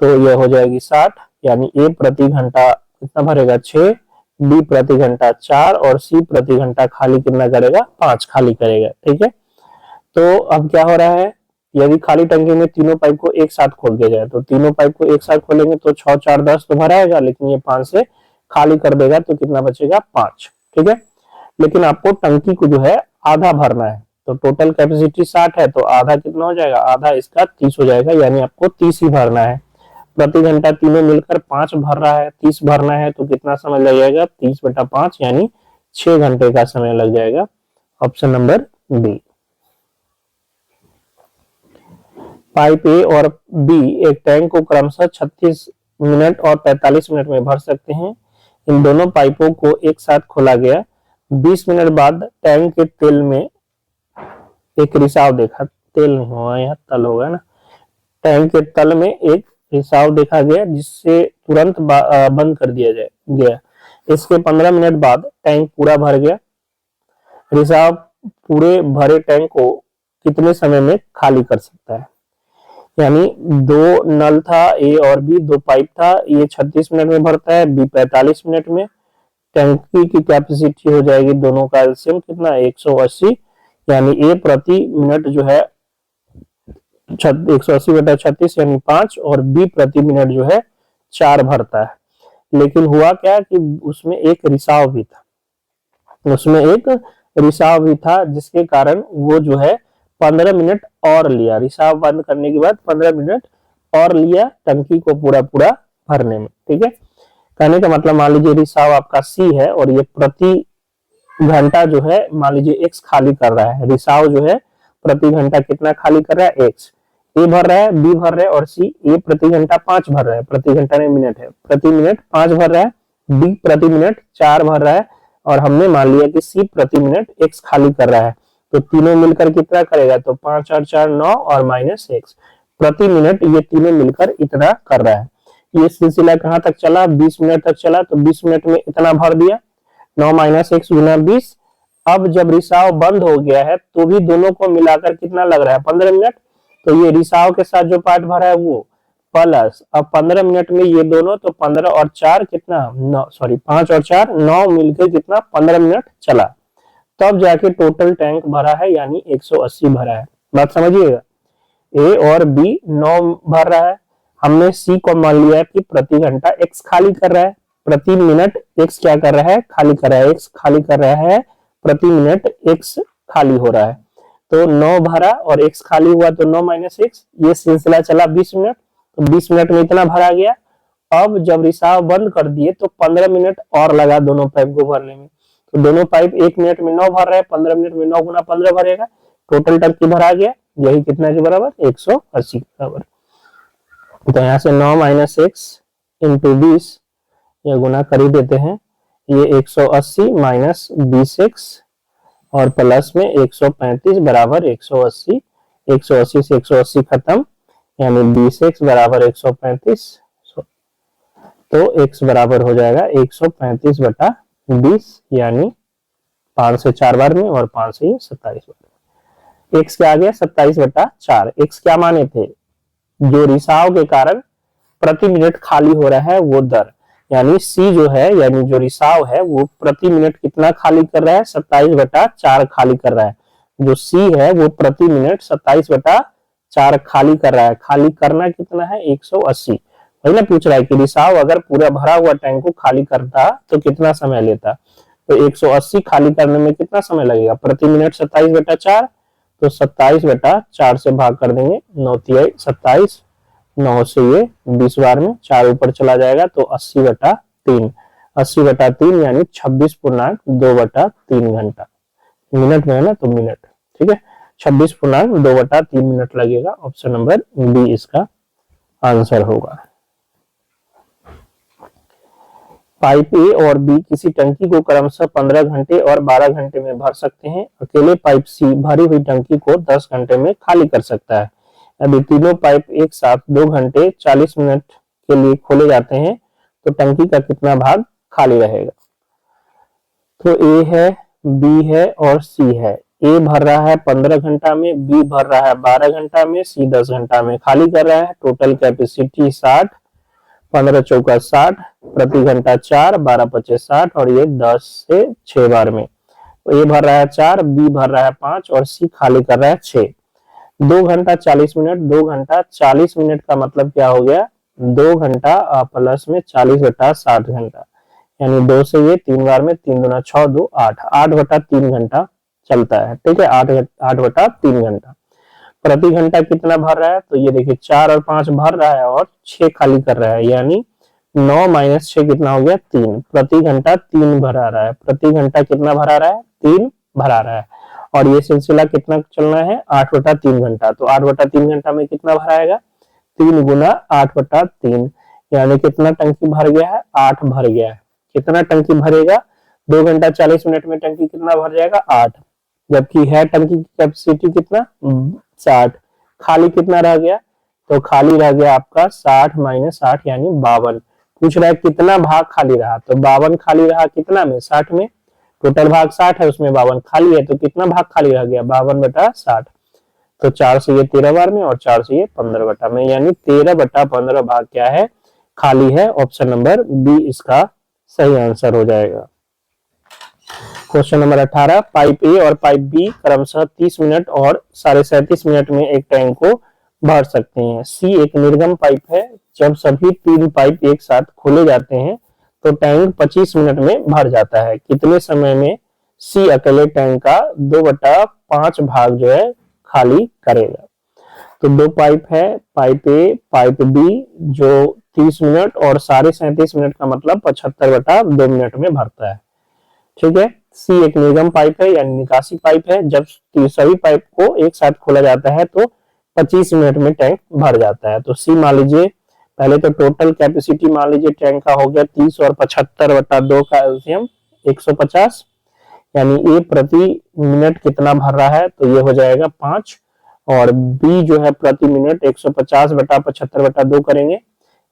तो यह हो जाएगी 60, यानी ए प्रति घंटा कितना भरेगा, 6, बी प्रति घंटा 4 और सी प्रति घंटा खाली कितना करेगा, 5 खाली करेगा। ठीक है, तो अब क्या हो रहा है, यदि खाली टंकी में तीनों पाइप को एक साथ खोल दिया जाए, तो तीनों पाइप को एक साथ खोलेंगे तो 6 4 10 तो भराएगा, लेकिन ये 5 से खाली कर देगा तो कितना बचेगा, 5। ठीक है, लेकिन आपको टंकी को जो है आधा भरना है, तो टोटल कैपेसिटी 60 है, तो आधा कितना हो जाएगा, आधा इसका 30 हो जाएगा, यानी आपको 30 ही भरना है। प्रति घंटा तीनों मिलकर 5 भर रहा है, 30 भरना है, तो कितना समय लग जाएगा, 30 बटा 5 यानी 6 घंटे का समय लग जाएगा। Option number B. Pipe A और बी एक टैंक को क्रमशः 36 मिनट और 45 मिनट में भर सकते हैं। इन दोनों पाइपों को एक साथ खोला गया, 20 मिनट बाद टैंक के तेल में एक रिसाव देखा, तेल नहीं होगा यहाँ, तल होगा ना, टैंक के तल में एक रिसाव देखा गया, जिससे तुरंत बंद कर दिया गया। इसके 15 मिनट बाद टैंक पूरा भर गया। रिसाव पूरे भरे टैंक को कितने समय में खाली कर सकता है, यानी 2 नल था, ए और बी, 2 पाइप था, ये 36 मिनट में भरता है, बी 45 मिनट में। टंकी की कैपेसिटी हो जाएगी, दोनों का एलसीएम कितना, 180, यानी ए प्रति मिनट जो है 180 बटा 36 यानी 5, और बी प्रति मिनट जो है 4 भरता है। लेकिन हुआ क्या कि उसमें एक रिसाव भी था, जिसके कारण वो जो है 15 मिनट और लिया, रिसाव बंद करने के बाद 15 मिनट और लिया टंकी को पूरा भरने में। ठीक है, कहने का मतलब मान लीजिए रिसाव आपका सी है और ये प्रति घंटा जो है मान लीजिए x खाली कर रहा है, रिसाव जो है प्रति घंटा कितना खाली कर रहा है, एक्स। ए भर रहा है, बी भर रहा है और सी। ए प्रति घंटा 5 भर रहा है, प्रति घंटा नहीं मिनट है, प्रति मिनट 5 भर रहा है, बी प्रति मिनट 4 भर रहा है और हमने मान लिया कि सी प्रति मिनट एक्स खाली कर रहा है। तो तीनों मिलकर कितना करेगा, तो 5 और 4 9 और माइनस एक्स प्रति मिनट, ये तीनों मिलकर इतना कर रहा है। ये सिलसिला कहां तक चला, 20 मिनट तक चला। तो 20 मिनट में इतना भर दिया, 9 माइनस एक्स गुना 20। अब जब रिसाव बंद हो गया है तो भी दोनों को मिलाकर कितना लग रहा है, 15 मिनट। तो ये रिसाव के साथ जो पार्ट भरा है वो प्लस, अब 15 मिनट में ये दोनों, तो 15 और 4 कितना 9, सॉरी 5 और 4 9 मिलकर कितना 15 मिनट चला। तब जाके टोटल टैंक भरा है, यानी 180 भरा है। बात समझिएगा। ए और बी 9 भर रहा है, हमने सी को मान लिया कि प्रति घंटा एक्स खाली कर रहा है, प्रति मिनट एक्स क्या कर रहा है, खाली कर रहा है, एक्स खाली कर रहा है, प्रति मिनट एक्स खाली हो रहा है। तो 9 भरा और एक्स खाली हुआ, तो 9 माइनस एक्स। ये सिलसिला चला 20 मिनट, तो 20 मिनट में इतना भरा गया। अब जब रिसाव बंद कर दिए तो 15 मिनट और लगा दोनों पाइप को भरने में। तो दोनों पाइप 1 मिनट में 9 भर रहे हैं, 15 मिनट में 9 गुना 15 भरेगा, टोटल टंकी भरा गया। यही कितना के बराबर, 180 के बराबर। तो यहाँ से 9 माइनस एक्स इंटू 20 ये गुना कर ही देते हैं, ये 180 माइनस 20x और प्लस में 135 बराबर 180। 180 से 180 खत्म, यानी 20x बराबर 135। तो x बराबर हो जाएगा 135 बटा 20, यानी 5 से 4 बार में और 5 से 27 बार। x क्या आ गया, 27 बटा 4। x क्या माने थे, जो रिसाव के कारण प्रति मिनट खाली हो रहा है वो दर, यानी c जो है, यानी जो रिसाव है वो प्रति मिनट कितना खाली कर रहा है, 27 बटा 4 खाली कर रहा है। जो c है वो प्रति मिनट 27 बटा 4 खाली कर रहा है। खाली करना कितना है, 180। वही ना पूछ रहा है कि रिसाव अगर पूरा भरा हुआ टैंक को खाली करता तो कितना समय लेता। तो 180 खाली करने में कितना समय लगेगा, प्रति मिनट 27 बटा 4, तो 27 बटा 4 से भाग कर देंगे, 9 तिहाई 27, 9 से ये 20 बार में 4 ऊपर चला जाएगा, तो 80 बटा 3। 80 बटा 3 यानी 26.2 बटा 3 घंटा। मिनट में है ना, तो मिनट, ठीक है, 26.2 बटा 3 मिनट लगेगा। ऑप्शन नंबर बी इसका आंसर होगा। पाइप ए और बी किसी टंकी को क्रमशः 15 घंटे और 12 घंटे में भर सकते हैं। अकेले पाइप सी भरी हुई टंकी को 10 घंटे में खाली कर सकता है। यदि तीनों पाइप एक साथ 2 घंटे 40 मिनट के लिए खोले जाते हैं तो टंकी का कितना भाग खाली रहेगा। तो ए है, बी है और सी है। ए भर रहा है 15 घंटा में, बी भर रहा है 12 घंटा में, सी 10 घंटा में खाली कर रहा है। टोटल कैपेसिटी 60, 15 चौका 60, प्रति घंटा 4, 12 पचे 60 और ये 10 से 6 बार में। तो ए भर रहा है 4, बी भर रहा है 5 और सी खाली कर रहा है 6। 2 घंटा 40 मिनट, 2 घंटा 40 मिनट का मतलब क्या हो गया, 2 घंटा प्लस में 40 बटा 60 घंटा, यानी 2 से ये 3 बार में, 3 दूना 6, 2 8, 8 बटा 3 घंटा चलता है। ठीक है, 8 बटा 3 घंटा। प्रति घंटा कितना भर रहा है, तो ये देखिए 4 और 5 भर रहा है और 6 खाली कर रहा है, यानी 9 माइनस 6 कितना हो गया, 3। प्रति घंटा 3 भरा रहा है, प्रति घंटा कितना भरा रहा है, 3 भरा रहा है। और ये सिलसिला कितना चलना है, 8 बटा 3 घंटा। तो 8 बटा 3 घंटा में कितना भराएगा, 3 गुना 8 बटा 3, यानी कितना टंकी भर गया है, 8 भर गया है। कितना टंकी भरेगा, 2 घंटा 40 मिनट में टंकी कितना भर जाएगा, 8, जबकि है टंकी की कैपेसिटी कितना 60। खाली कितना रह गया, तो खाली रह गया आपका 60 माइनस 8 यानी 52। पूछ रहा है कितना भाग खाली रहा, तो 52 खाली रहा कितना में, 60 में। टोटल भाग 60 है, उसमें 52 खाली है, तो कितना भाग खाली रह गया, 52 बटा 60। तो 4 से ये 13 बार में और 4 से ये 15 बटा में, यानी 13 बटा 15 भाग क्या है, खाली है। ऑप्शन नंबर बी इसका सही आंसर हो जाएगा। क्वेश्चन नंबर 18, पाइप ए और पाइप बी क्रमशः 30 मिनट और 37.5 मिनट में एक टैंक को भर सकते हैं। सी एक निर्गम पाइप है। जब सभी 3 पाइप एक साथ खोले जाते हैं तो टैंक 25 मिनट में भर जाता है। कितने समय में सी अकेले टैंक का 2/5 भाग जो है खाली करेगा। तो 2 पाइप है, पाइप ए पाइप बी, जो 30 मिनट और 37.5 मिनट का मतलब 75/2 मिनट में भरता है। ठीक है, सी एक निर्गम पाइप है यानी निकासी पाइप है। जब सभी पाइप को एक साथ खोला जाता है तो 25 मिनट में टैंक भर जाता है। तो सी मान लीजिए, पहले तो टोटल कैपेसिटी मान लीजिए टैंक का हो गया 30 और 75/2 का एलसीएम 150, यानी ए प्रति मिनट कितना भर रहा है, तो ये हो जाएगा 5। और बी जो है प्रति मिनट 150/75/2 करेंगे,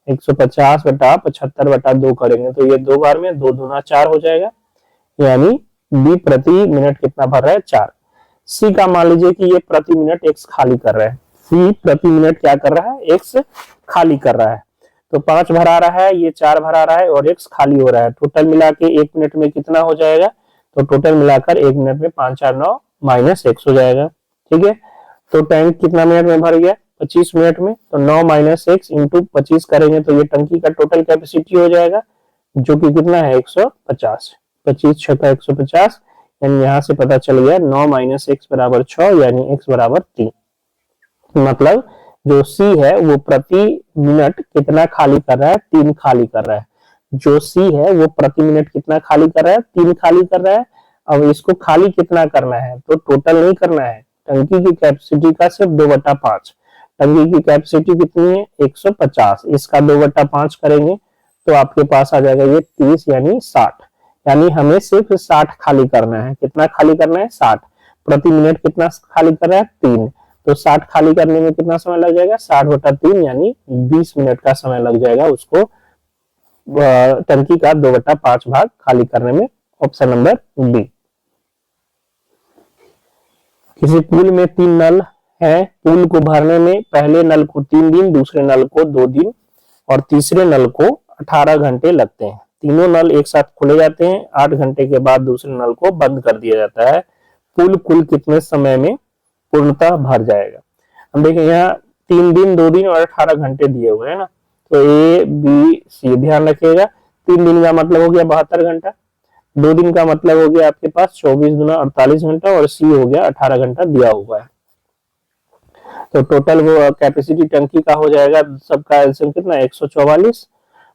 150/75/2 करेंगे तो ये 2 बार में 2 दूना 4 हो जाएगा, यानी बी प्रति मिनट कितना भर रहा है, 4। सी का मान लीजिए कि ये प्रति मिनट एक्स खाली कर रहा है, सी प्रति मिनट क्या कर रहा है, एक्स खाली कर रहा है। तो 5 भरा रहा है, ये 4 भरा रहा है और एक्स खाली हो रहा है। टोटल मिला के 1 मिनट में कितना हो जाएगा, तो टोटल मिलाकर 1 मिनट में 5 4 9 माइनस एक्स हो जाएगा। ठीक है, तो टैंक कितना मिनट में भर गया, 25 मिनट में। तो 9 माइनस एक्स इंटू 25 करेंगे तो ये टंकी का टोटल कैपेसिटी हो जाएगा, जो कि कितना है 150। 25 छक्का 150, यानी यहाँ से पता चल गया 9 माइनस एक्स बराबर 6, यानी एक्स बराबर 3। मतलब जो सी है वो प्रति मिनट कितना खाली कर रहा है, 3 खाली कर रहा है। जो सी है वो प्रति मिनट कितना खाली कर रहा है, 3 खाली कर रहा है। अब इसको खाली कितना करना है, तो टोटल नहीं करना है, टंकी की कैपेसिटी का सिर्फ 2/5। टंकी की कैपेसिटी कितनी है 150, इसका 2/5 करेंगे तो आपके पास आ जाएगा ये 30 यानी 60। यानी हमें सिर्फ 60 खाली करना है। कितना खाली करना है, 60। प्रति मिनट कितना खाली कर रहा है, 3। तो 60 खाली करने में कितना समय लग जाएगा, 60/3 यानी 20 मिनट का समय लग जाएगा उसको टंकी का 2/5 भाग खाली करने में। Option number B. किसी पूल में 3 नल है, पूल को भरने में पहले नल को 3 दिन, दूसरे नल को 2 दिन और तीसरे नल को 18 घंटे लगते हैं। तीनों नल एक साथ खोले जाते हैं, 8 घंटे के बाद दूसरे नल को बंद कर दिया जाता है। पूल कुल कितने समय में पूर्णतः भर जाएगा। हम देखें यहाँ 3 दिन, 2 दिन और 18 घंटे दिए हुए हैं ना, तो ए बी सी ध्यान रखिएगा। 3 दिन का मतलब हो गया 72 घंटा, 2 दिन का मतलब हो गया आपके पास 24 गुना 48 घंटा और सी हो गया 18 घंटा दिया हुआ है। तो टोटल वो कैपेसिटी टंकी का हो जाएगा, सबका एलसीएम कितना 144,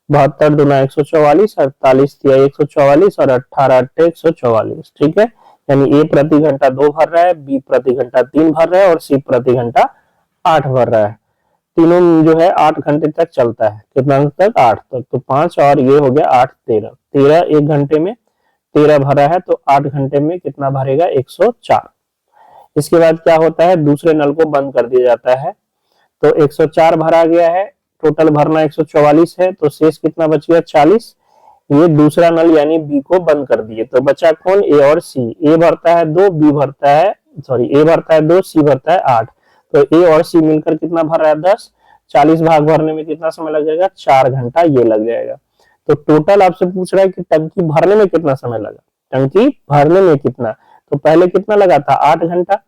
72 दूना 144, 48 दिया 144 और 18 8 144। ठीक है, यानी ए प्रति घंटा 2 भर रहा है, बी प्रति घंटा 3 भर रहा है और सी प्रति घंटा 8 भर रहा है। तीनों जो है 8 घंटे तक चलता है। कितना तक, 8 तक। तो 5 और ये हो गया 8 13, 13 1 घंटे में 13 भरा है, तो 8 घंटे में कितना भरेगा 104। इसके बाद क्या होता है, दूसरे नल को बंद कर दिया जाता है, तो 104 भरा गया है, टोटल भरना 144 है, तो शेष कितना बच गया 40। ये दूसरा नल यानी बी को बंद कर दिए, तो बचा कौन, ए और सी। ए भरता है 2, बी भरता है ए भरता है 2, सी भरता है 8। तो ए और सी मिलकर कितना भर रहा है 10। 40 भाग भरने में कितना समय लग जाएगा, 4 घंटा ये लग जाएगा। तो टोटल आपसे पूछ रहा है कि टंकी भरने में कितना समय लगा, टंकी भरने में कितना। तो पहले कितना लगा था 8 घंटा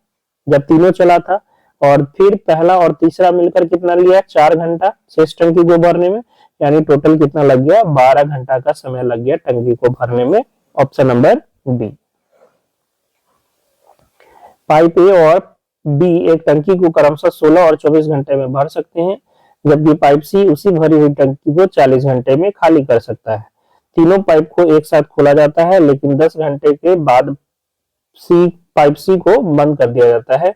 जब तीनों चला था, और फिर पहला और तीसरा मिलकर कितना लिया 4 घंटा शेष टंकी को भरने में, यानी टोटल कितना लग गया 12 घंटा का समय लग गया टंकी को भरने में। Option number B. Pipe A और बी एक टंकी को क्रमशः 16 और 24 घंटे में भर सकते हैं, जबकि पाइप सी उसी भरी हुई टंकी को 40 घंटे में खाली कर सकता है। तीनों पाइप को एक साथ खोला जाता है, लेकिन 10 घंटे के बाद पाइप सी को बंद कर दिया जाता है।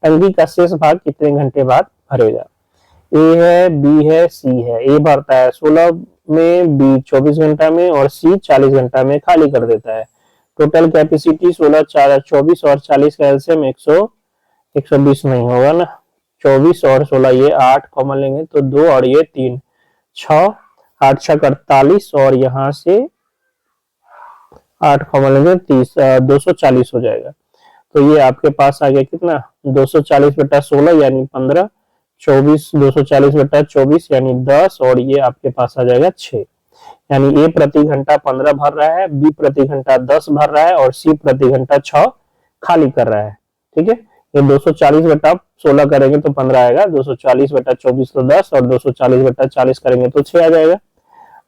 टंकी का शेष भाग कितने घंटे बाद भरेगा। ए है, बी है, सी है। ए भरता है 16 में, बी 24 घंटा में और सी 40 घंटा में खाली कर देता है। टोटल कैपेसिटी 16 4 24 और 40 का एलसीएम 120 नहीं होगा ना, 24 और 16 ये 8 कॉमन लेंगे तो 2 और ये 3 6 8 6 48 और यहाँ से 8 कॉमन लेंगे 30 240 हो जाएगा। तो ये आपके पास आ गया कितना 240/16 यानी 15, 24 240/24 यानी 10 और ये आपके पास आ जाएगा 6। यानी ए प्रति घंटा 15 भर रहा है, बी प्रति घंटा 10 भर रहा है और सी प्रति घंटा 6 खाली कर रहा है। ठीक है, ये 240/16 करेंगे तो 15 आएगा, 240/24 तो 10 और 240/40 करेंगे तो 6 आ जाएगा।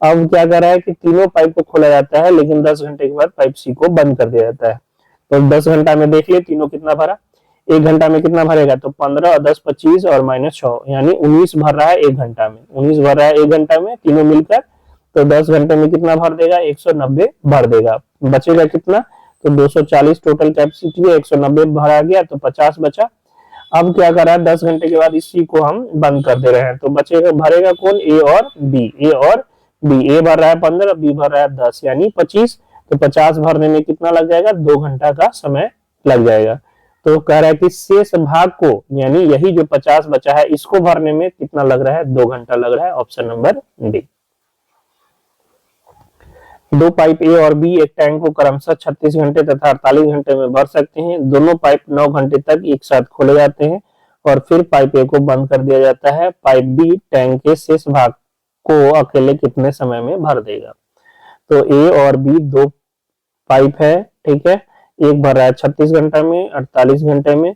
अब क्या कर रहा है कि तीनों पाइप को खोला जाता है, लेकिन 10 घंटे के बाद पाइप सी को बंद कर दिया जाता है। तो 10 घंटा में देख लिए तीनों कितना भरा, 1 घंटा में कितना भरेगा, तो 15 और 10 25 और -6 यानी 19 भर रहा है 1 घंटा में। 19 भर रहा है 1 घंटा में तीनों मिलकर, तो 10 घंटे में कितना भर देगा 190 भर देगा। बचेगा कितना तो 240 टोटल कैपेसिटी है, 190 भरा गया तो 50 बचा। अब क्या कर रहा है, 10 घंटे के बाद इसी को हम बंद कर दे रहे हैं, तो बचेगा भरेगा कौन, ए और बी। ए और बी, ए भर रहा है 15, बी भर रहा है 10 यानी 25। तो 50 भरने में कितना लग जाएगा, 2 घंटा का समय लग जाएगा। तो कह रहा है कि शेष भाग को यानी यही जो 50 बचा है इसको भरने में कितना लग रहा है, 2 घंटा लग रहा है। Option number D. दो पाइप ए और बी एक टैंक को क्रमशः 36 घंटे तथा 48 घंटे में भर सकते हैं। दोनों पाइप 9 घंटे तक एक साथ खोले जाते हैं और फिर पाइप ए को बंद कर दिया जाता है। पाइप बी टैंक के शेष भाग को अकेले कितने समय में भर देगा। तो ए और बी दो पाइप है, ठीक है, एक भर रहा है 36 घंटा में, 48 घंटे में।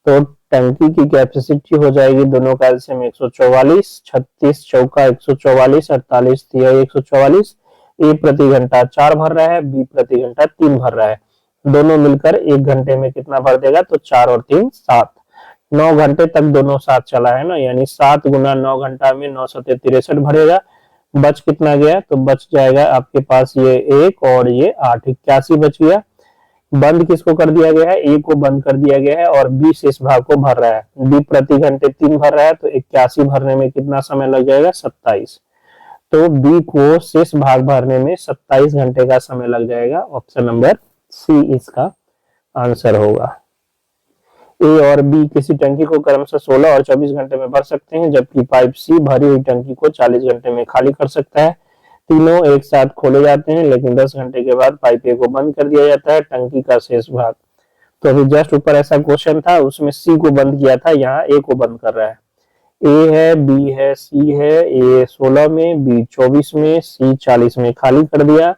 तो टंकी की कैपेसिटी हो जाएगी दोनों का एलसीएम 144, 36 चौका 144, 48 तिया 144। ए प्रति घंटा 4 भर रहा है, बी प्रति घंटा 3 भर रहा है। दोनों मिलकर 1 घंटे में कितना भर देगा, तो 4 और 3 7। 9 घंटे तक दोनों साथ चला है ना, यानी 7 गुना 9 घंटा में 9 सत्ते 63 भरेगा। बच कितना गया, तो बच जाएगा आपके पास ये 1 और ये 8, 81 बच गया। बंद किसको कर दिया गया है, ए को बंद कर दिया गया है और बी शेष भाग को भर रहा है। बी प्रति घंटे 3 भर रहा है, तो 81 भरने में कितना समय लग जाएगा, 27। तो बी को शेष भाग भरने में 27 घंटे का समय लग जाएगा। ऑप्शन नंबर सी इसका आंसर होगा। ए और बी किसी टंकी को क्रमशः 16 और 24 घंटे में भर सकते हैं, जबकि पाइप सी भरी हुई टंकी को 40 घंटे में खाली कर सकता है। तीनों एक साथ खोले जाते हैं, लेकिन 10 घंटे के बाद पाइप ए को बंद कर दिया जाता है। टंकी का शेष भाग, तो अभी जस्ट ऊपर ऐसा क्वेश्चन था, उसमें सी को बंद किया था, यहाँ ए को बंद कर रहा है। ए है, बी है, सी है। ए 16 में, बी 24 में, सी 40 में खाली कर दिया।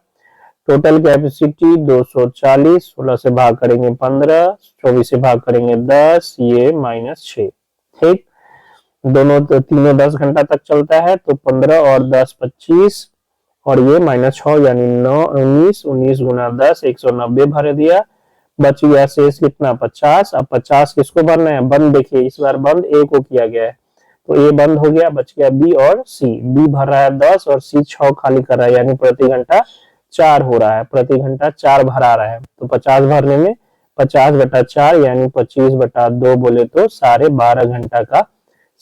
टोटल कैपेसिटी 240, 16 से भाग करेंगे 15, 24 से भाग करेंगे 10, ये -6। ठीक, दोनों तीनों 10 घंटा तक चलता है, तो 15 और 10 25 और ये -6 यानी 9 19, 19 गुना 10 190 भर दिया। बच गया शेष कितना, 50। अब 50 किसको भरना है, बंद देखिए इस बार बंद ए को किया गया है, तो ए बंद हो गया, बच गया बी और सी। बी भर रहा है 10 और सी 6 खाली कर रहा है, यानी प्रति घंटा 4 हो रहा है, प्रति घंटा 4 भरा रहा है। तो 50 भरने में 50/4 यानी 25/2 बोले तो 12.5 घंटा का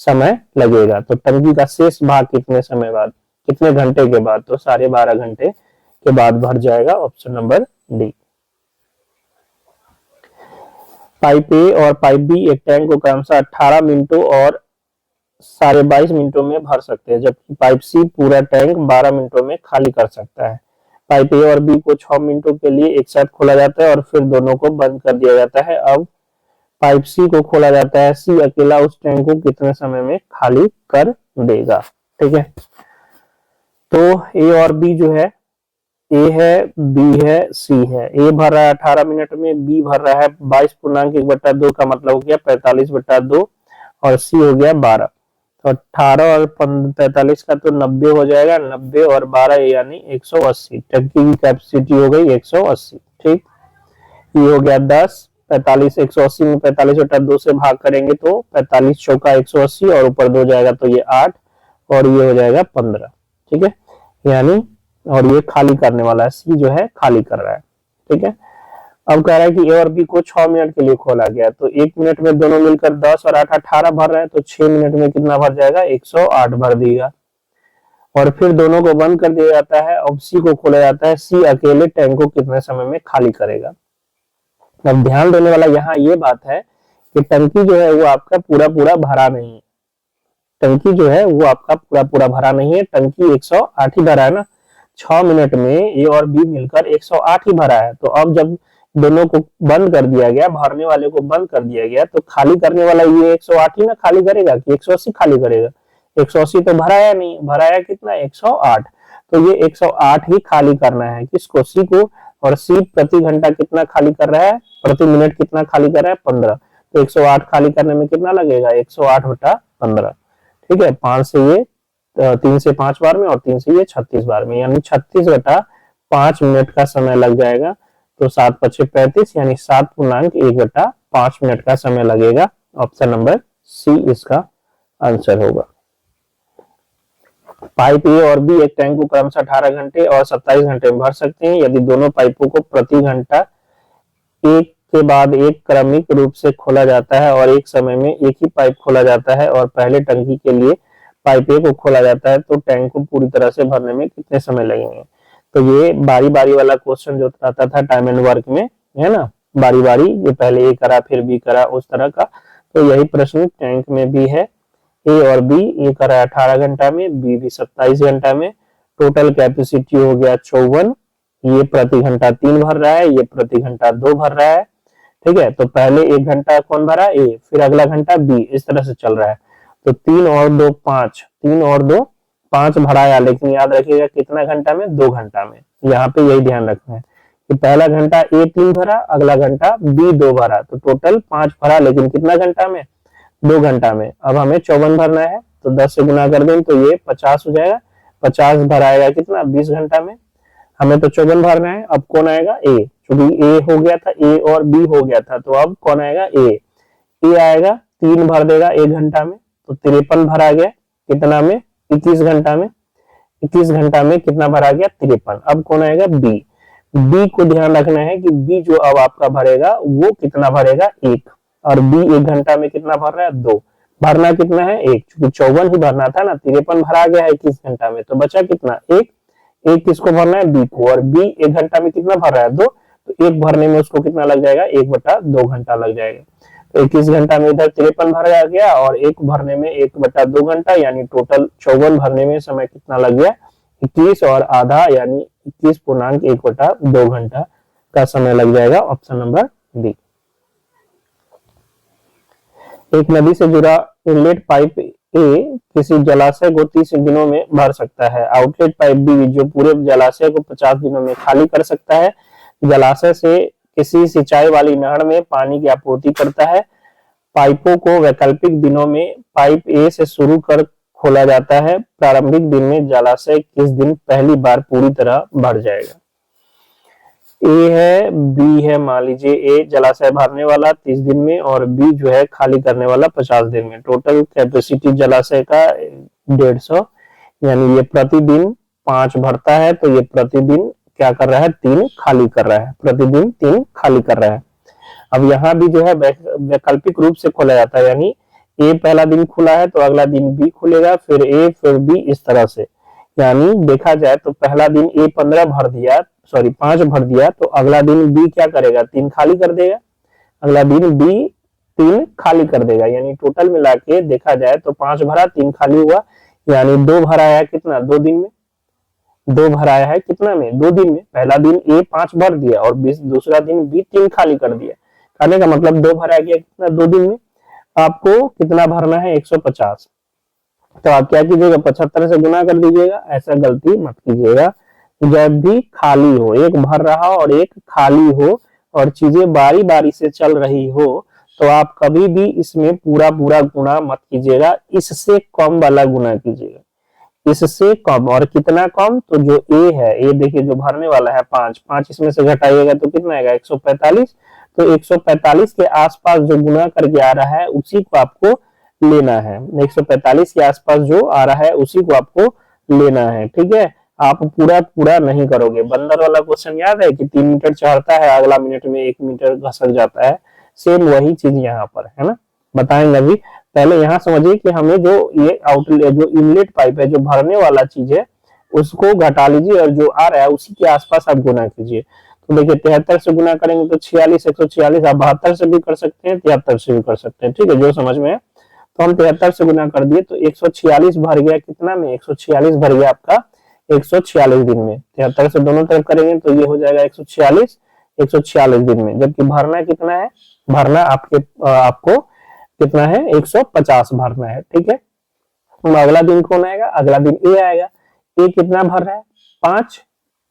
समय लगेगा। तो टंकी का शेष भाग कितने समय बाद, कितने घंटे के बाद, तो 12.5 घंटे के बाद भर जाएगा। Option number D. Pipe A और पाइप बी एक टैंक को क्रमशः 18 मिनटों और 22.5 मिनटों में भर सकते हैं, जबकि पाइप सी पूरा टैंक 12 मिनटों में खाली कर सकता है। पाइप ए और बी को 6 मिनटों के लिए एक साथ खोला जाता है और फिर दोनों को बंद कर दिया जाता है। अब पाइप सी को खोला जाता है, सी अकेला उस टैंक को कितने समय में खाली कर देगा। ठीक है, तो ए और बी जो है, ए है, बी है, सी है। ए भर रहा है 18 मिनट में, बी भर रहा है 22.1/2 का मतलब हो गया 45/2 और सी हो गया 12। तो 18 और 45 का तो 90 हो जाएगा, 90 और 12 यानी 180। टंकी की कैपेसिटी हो गई 180। ठीक, ये हो गया 10, 45 180 में 45/2 से भाग करेंगे तो 45 चौका 180 और ऊपर 2 जाएगा तो ये 8 और ये हो जाएगा 15। ठीक है, यानी और ये खाली करने वाला है, सी जो है खाली कर रहा है। ठीक है, अब कह रहा है कि ए और बी को 6 मिनट के लिए खोला गया, तो 1 मिनट में दोनों मिलकर 10 और 8 18 भर रहे हैं, तो 6 मिनट में कितना भर जाएगा, 108 भर देगा। और फिर दोनों को बंद कर दिया जाता है, अब सी को खोला जाता है। सी अकेले टैंक को कितने समय में खाली करेगा। अब ध्यान देने वाला यहाँ ये बात है कि टंकी जो है वो आपका पूरा पूरा भरा नहीं है। टंकी जो है वो आपका पूरा पूरा भरा नहीं है, टंकी 108 ही भरा है ना। 6 मिनट में ए और बी मिलकर 108 ही भरा है। तो अब जब दोनों को बंद कर दिया गया, भरने वाले को बंद कर दिया गया, तो खाली करने वाला ये 108 ही ना खाली करेगा कि 180 खाली करेगा। 180 तो भराया नहीं, भराया कितना, 108। तो ये 108 ही खाली करना है, किसको, सी को। और सी प्रति घंटा कितना खाली कर रहा है, प्रति मिनट कितना खाली कर रहा है, 15। तो 108 खाली करने में कितना लगेगा, 108/15। ठीक है, 5 से ये 3 से 5 बार में और 3 से ये 36 बार में, यानी 36/5 मिनट का समय लग जाएगा। तो 7×5 = 35 यानी 7.1/5 मिनट का समय लगेगा। ऑप्शन नंबर सी इसका आंसर होगा। पाइप ए और बी एक टैंक को क्रमशः 18 घंटे और 27 घंटे में भर सकते हैं, यदि दोनों पाइपों को प्रति घंटा एक के बाद एक क्रमिक रूप से खोला जाता है और एक समय में एक ही पाइप खोला जाता है और पहले टंकी के लिए पाइप ए को खोला जाता है, तो टैंक को पूरी तरह से भरने में कितने समय लगेंगे। तो ये बारी बारी वाला क्वेश्चन जो आता था टाइम एंड वर्क में, है ना, बारी बारी, ये पहले ए करा फिर बी करा, उस तरह का। तो यही प्रश्न टैंक में भी है। ए और बी, ए करा 18 घंटा में, बी भी 27 घंटा में। टोटल कैपेसिटी हो गया 54। ये प्रति घंटा 3 भर रहा है, ये प्रति घंटा 2 भर रहा है। ठीक है, तो पहले 1 घंटा कौन भरा, ए, फिर अगला घंटा बी, इस तरह से चल रहा है। तो 3 और 2 5, 3 और 2 5 भराया, लेकिन याद रखिएगा कितना घंटा में, 2 घंटा में। यहाँ पे यही ध्यान रखना है कि पहला घंटा ए 3 भरा, अगला घंटा बी 2 भरा, तो टोटल 5 भरा, लेकिन कितना घंटा में, 2 घंटा में। अब हमें 54 भरना है, तो 10 से गुना कर दें तो ये 50 हो जाएगा। 50 भराएगा कितना, 20 घंटा में। हमें तो 54 भरना है। अब कौन आएगा, ए, क्योंकि ए हो गया था, ए और बी हो गया था, तो अब कौन आएगा, ए। ए आएगा, 3 भर देगा 1 घंटा में, तो 53 भरा गया कितना में, 21 घंटा में। 21 घंटा में कितना भरा गया, 53। अब कौन आएगा, बी। बी को ध्यान रखना है कि बी जो अब आपका भरेगा वो कितना भरेगा, 1, और बी 1 घंटा में कितना भर रहा है, 2। भरना कितना है, 1, क्योंकि 54 ही भरना था ना, 53 भरा गया है 21 घंटा में, तो बचा कितना, 1। 1 किसको भरना है, बी को, और बी 1 घंटा में कितना भर रहा है, 2, तो 1 भरने में उसको कितना लग जाएगा, 1/2 घंटा लग जाएगा। तो 21 घंटा में इधर 53 भरा गया और 1 भरने में 1/2 घंटा, यानी टोटल 54 भरने में समय कितना लग गया, 21 और आधा, यानी 21.1/2 घंटा का समय लग जाएगा। Option number B. एक नदी से जुड़ा इनलेट पाइप ए किसी जलाशय को 30 दिनों में भर सकता है। आउटलेट पाइप बी जो पूरे जलाशय को 50 दिनों में खाली कर सकता है। जलाशय से किसी सिंचाई वाली नहर में पानी की आपूर्ति करता है। पाइपों को वैकल्पिक दिनों में पाइप ए से शुरू कर खोला जाता है। प्रारंभिक दिन में जलाशय किस दिन पहली बार पूरी तरह भर जाएगा। ए है, बी है, मान लीजिए ए जलाशय भरने वाला 30 दिन में और बी जो है खाली करने वाला 50 दिन में। टोटल कैपेसिटी जलाशय का 150, यानी ये प्रतिदिन 5 भरता है, तो ये प्रतिदिन क्या कर रहा है, 3 खाली कर रहा है, प्रतिदिन 3 खाली कर रहा है। अब यहाँ भी जो है वैकल्पिक रूप से खोला जाता है, यानी ए पहला दिन खुला है तो अगला दिन बी खुलेगा, फिर ए फिर बी, इस तरह से। यानी देखा जाए तो पहला दिन ए 15 भर दिया, 5 भर दिया, तो अगला दिन बी क्या करेगा, 3 खाली कर देगा। अगला दिन बी 3 खाली कर देगा, यानी टोटल मिला के देखा जाए तो 5 भरा, 3 खाली हुआ, यानी 2 भराया है कितना, 2 दिन में। 2 भराया है कितना में, 2 दिन में। पहला दिन ए 5 भर दिया और दूसरा दिन बी 3 खाली कर दिया। कहने का मतलब 2 भरा गया कितना, 2 दिन में। आपको कितना भरना है, 150। तो आप क्या कीजिएगा, 75 से गुना कर दीजिएगा। ऐसा गलती मत कीजिएगा। जब भी खाली हो, एक भर रहा और एक खाली हो और चीजें बारी बारी से चल रही हो, तो आप कभी भी इसमें पूरा पूरा गुना मत कीजिएगा, इससे कम वाला गुना कीजिएगा। इससे कम, और कितना कम, तो जो ए है, ए देखिए जो भरने वाला है 5 इसमें से घटाइएगा तो कितना आएगा, 145। तो 145 के आसपास जो गुना करके आ रहा है उसी को आपको लेना है। 145 के आसपास जो आ रहा है उसी को आपको लेना है, ठीक है। आप पूरा पूरा नहीं करोगे। बंदर वाला क्वेश्चन याद है कि 3 मीटर चढ़ता है, अगला मिनट में 1 मीटर घसक जाता है। सेम वही चीज यहाँ पर है ना, बताएंगे अभी। पहले यहाँ समझिए कि हमें जो ये आउटलेट, जो इनलेट पाइप है, जो भरने वाला चीज है, उसको घटा लीजिए और जो आ रहा है उसी के आसपास आप गुना कीजिए। तो देखिए 73 से गुना करेंगे तो 46, 146। आप 72 से भी कर सकते हैं, 73 से भी कर सकते हैं, ठीक है, जो समझ में है। तो हम 73 से गुना कर दिए तो 146 भर गया कितना में, 146 भर गया आपका 146 दिन में। 73 से दोनों तरफ करेंगे तो ये हो जाएगा 146 दिन में। जबकि भरना कितना है, भरना आपको कितना है, 150 भरना है, ठीक है। तो अगला दिन कौन आएगा, अगला दिन ए आएगा। ए कितना भर रहा है, 5,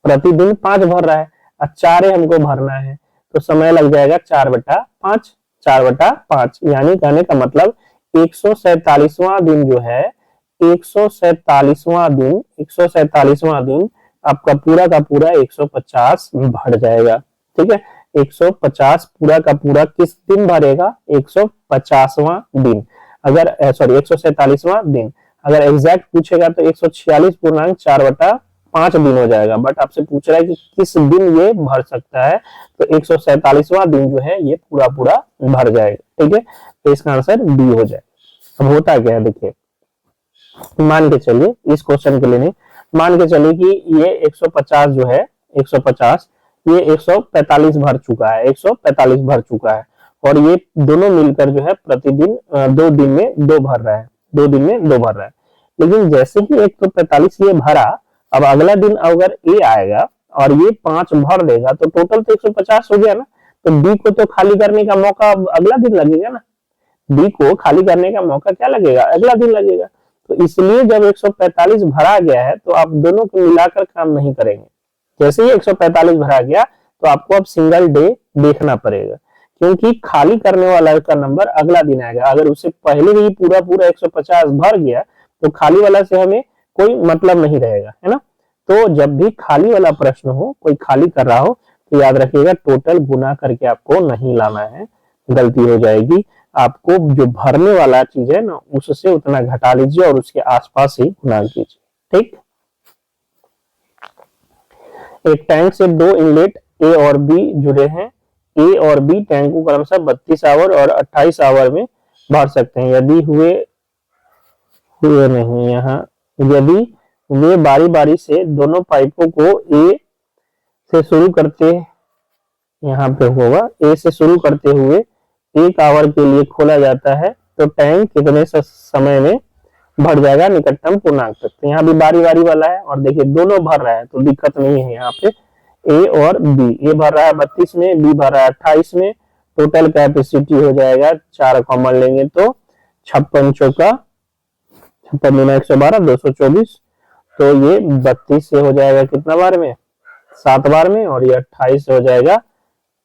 प्रतिदिन 5 भर रहा है, और 4 हमको भरना है, तो समय लग जाएगा 4/5। 4/5 यानी कहने का मतलब 147वां दिन जो है, 147वां दिन आपका पूरा का पूरा 150 भर जाएगा, ठीक है। 150 पूरा का पूरा किस दिन भरेगा, 150वां दिन। अगर 147वां दिन अगर एग्जैक्ट पूछेगा तो 146.4/5 5 दिन हो जाएगा, बट आपसे पूछ रहा है कि किस दिन ये भर सकता है, तो 147वां दिन जो है ये पूरा पूरा भर जाएगा। ठीक है, तो इसका आंसर बी हो जाएगा। अब होता क्या है देखिए, मान के चलिए इस क्वेश्चन के लिए नहीं, मान के चलिए कि ये 150 जो है 150 ये 145 भर चुका है, 145 भर चुका है, और ये दोनों मिलकर जो है प्रतिदिन 2 दिन में 2 भर रहा है, 2 दिन में 2 भर रहा है। लेकिन जैसे ही 145 ये भरा, अब अगला दिन अगर ए आएगा और ये 5 भर देगा तो टोटल तो 150 हो गया ना, तो बी को तो खाली करने का मौका अगला दिन लगेगा ना, बी को खाली करने का मौका क्या लगेगा, अगला दिन लगेगा। तो इसलिए जब 145 भरा गया है तो आप दोनों को मिलाकर काम नहीं करेंगे। जैसे ही 145 भरा गया तो आपको अब सिंगल डे देखना पड़ेगा, क्योंकि खाली करने वाला का नंबर अगला दिन आएगा। अगर उससे पहले ही पूरा पूरा 150 भर गया तो खाली वाला से हमें कोई मतलब नहीं रहेगा, है ना। तो जब भी खाली वाला प्रश्न हो, कोई खाली कर रहा हो, तो याद रखिएगा टोटल गुना करके आपको नहीं लाना है, गलती हो जाएगी। आपको जो भरने वाला चीज है ना उससे उतना घटा लीजिए और उसके आसपास ही गुना कीजिए। ठीक, एक टैंक से 2 इनलेट ए और बी जुड़े हैं। ए और बी टैंक को क्रमशः 32 आवर और 28 आवर में भर सकते हैं। यदि हुए नहीं, यहाँ यदि वे बारी बारी से दोनों पाइपों को ए से शुरू करते, यहाँ पे होगा ए से शुरू करते हुए 1 आवर के लिए खोला जाता है तो टैंक कितने समय में भर जाएगा निकटतम पूर्णांक तक। तो यहाँ भी बारी बारी वाला है और देखिए दोनों भर रहा है तो दिक्कत नहीं है। यहाँ पे ए और बी, ए भर रहा है 32 में, बी भर रहा है 28 में। टोटल कैपेसिटी हो जाएगा 4 कॉमन लेंगे तो 56 चौका 56 दूना 112 224, तो ये 32 से हो जाएगा कितना बार में, 7 बार में, और ये 28 से हो जाएगा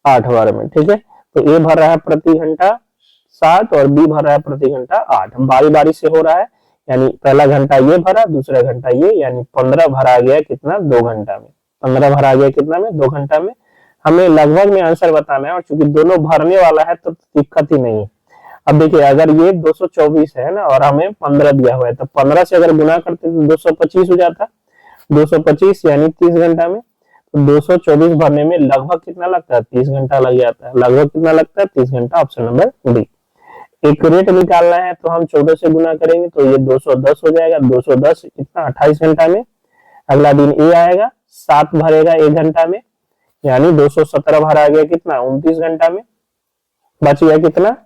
8 बार में। ठीक है, तो ए भर रहा है प्रति घंटा 7 और बी भर रहा है प्रति घंटा 8, बारी बारी से हो रहा है। यानी पहला घंटा ये भरा, दूसरा घंटा ये, यानी 15 भरा गया कितना, 2 घंटा में। 15 भरा गया कितना में, 2 घंटा में। हमें लगभग में आंसर बताना है और चूंकि दोनों भरने वाला है तो दिक्कत ही नहीं है। अब देखिए अगर ये 224 है ना और हमें 15 दिया हुआ है तो 15 से अगर गुना करते तो 225 हो जाता, 225 यानी 30 घंटा में। तो 224 भरने में लगभग कितना लगता है, 30 घंटा लग जाता है। लगभग कितना लगता है, 30 घंटा, ऑप्शन नंबर डी। एक रेट निकालना है तो हम 14 से गुना करेंगे तो ये 210 हो जाएगा। 210 कितना, 28 घंटा में। अगला दिन ए आएगा, 7 भरेगा 1 घंटा में, यानी 217 भरा गया कितना, 29 घंटा में। बच गया कितना,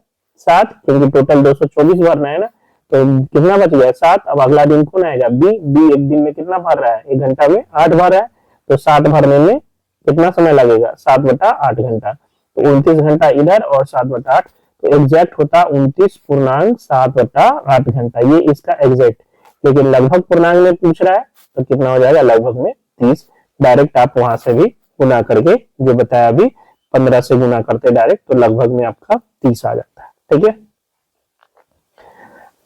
7, क्योंकि टोटल 224 भरना है ना, तो कितना बच गया, 7। अब अगला दिन कौन आएगा, बी। बी एक दिन में कितना भर रहा है, 1 घंटा में 8 भर रहा है, तो 7 भरने में कितना समय लगेगा, 7/8 घंटा। तो 29 घंटा इधर और 7/8, तो एग्जैक्ट होता 29.7/8 घंटा, ये इसका एग्जैक्ट। लेकिन लगभग पूर्णांक में पूछ रहा है तो कितना हो जाएगा, लगभग में 30। डायरेक्ट आप वहां से भी गुना करके जो बताया अभी, 15 से गुना करते डायरेक्ट तो लगभग में आपका 30 आ जाता है। ठीक है,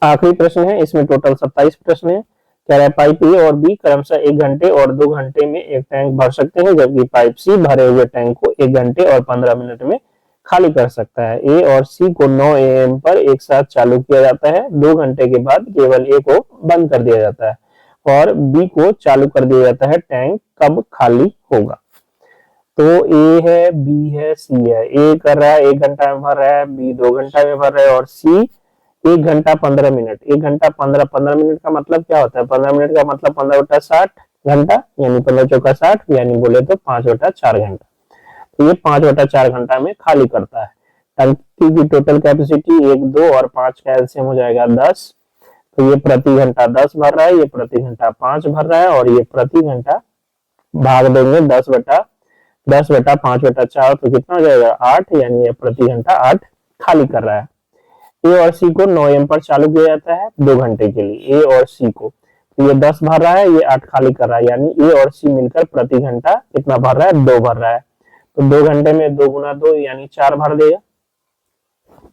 आखिरी प्रश्न है, इसमें टोटल 27 प्रश्न है। कह रहा है पाइप ए और बी क्रमशः 1 घंटे और 2 घंटे में एक टैंक भर सकते हैं, जबकि पाइप सी भरे हुए टैंक को 1 घंटे और 15 मिनट में खाली कर सकता है। ए और सी को 9 AM पर एक साथ चालू किया जाता है। 2 घंटे के बाद केवल ए को बंद कर दिया जाता है और बी को चालू कर दिया जाता है। टैंक कब खाली होगा? तो ए है, बी है, सी है। ए कर रहा है 1 घंटा में भर रहा है, बी 2 घंटा में भर रहा है और सी 1 घंटा 15 मिनट। 1 घंटा 15 मिनट का मतलब क्या होता है, 15 मिनट का मतलब 15/60 घंटा, यानी 15 चौका 60, यानी बोले तो 5/4 घंटा। तो ये 5/4 घंटा में खाली करता है। टंकी की टोटल कैपेसिटी 1, 2 और 5 का एलसीएम हो जाएगा 10। तो ये प्रति घंटा 10 भर रहा है, ये प्रति घंटा 5 भर रहा है और ये प्रति घंटा भाग देंगे 10/5/4 तो कितना हो जाएगा, 8, यानी ये प्रति घंटा 8 खाली कर रहा है। ए और सी को 9 AM पर चालू किया जाता है 2 घंटे के लिए। ए और सी को, तो ये 10 भर रहा है, ये 8 खाली कर रहा है, यानी ए और सी मिलकर प्रति घंटा कितना भर रहा है, 2 भर रहा है। तो 2 घंटे में 2 गुना 2 यानी 4 भर देगा,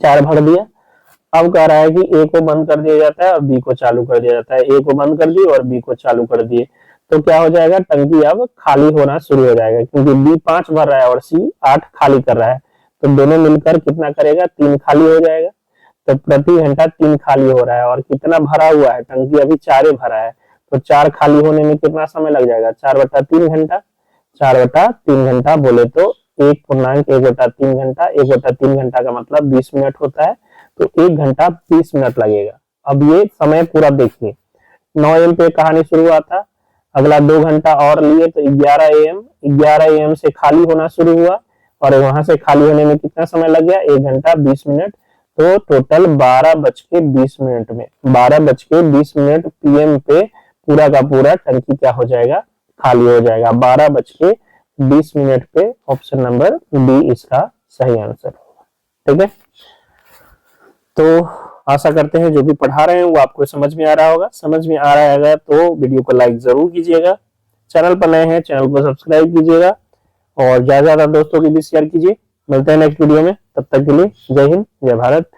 4 भर दिया। अब कह रहा है कि ए को बंद कर दिया जाता है और बी को चालू कर दिया जाता है। ए को बंद कर दिए और बी को चालू कर दिए, तो क्या हो जाएगा, टंकी अब खाली होना शुरू हो जाएगा, क्योंकि बी 5 भर रहा है और सी 8 खाली कर रहा है। तो दोनों मिलकर कितना करेगा, 3 खाली हो जाएगा। तो प्रति घंटा 3 खाली हो रहा है और कितना भरा हुआ है, टंकी अभी 4 भरा है, तो 4 खाली होने में कितना समय लग जाएगा, 4/3 घंटा। 4/3 घंटा बोले तो 1.1/3 घंटा, 1/3 घंटा का मतलब 20 मिनट होता है, तो 1 घंटा 20 मिनट लगेगा। अब ये समय पूरा देखिए, 9 AM पे कहानी शुरू हुआ था, अगला 2 घंटा और लिए तो 11 AM, 11 AM से खाली होना शुरू हुआ और वहां से खाली होने में कितना समय लग गया, 1 घंटा 20 मिनट। तो टोटल 12:20 में, 12:20 PM पे पूरा का पूरा टंकी क्या हो जाएगा, खाली हो जाएगा। 12:20 पे ऑप्शन नंबर बी इसका सही आंसर होगा। ठीक है, तो आशा करते हैं जो भी पढ़ा रहे हैं वो आपको समझ में आ रहा होगा। समझ में आ रहा है तो वीडियो को लाइक जरूर कीजिएगा, चैनल पर नए हैं चैनल को सब्सक्राइब कीजिएगा और ज्यादा दोस्तों के बीच शेयर कीजिए। मिलते हैं नेक्स्ट वीडियो में, तब तक के लिए जय हिंद, जय भारत।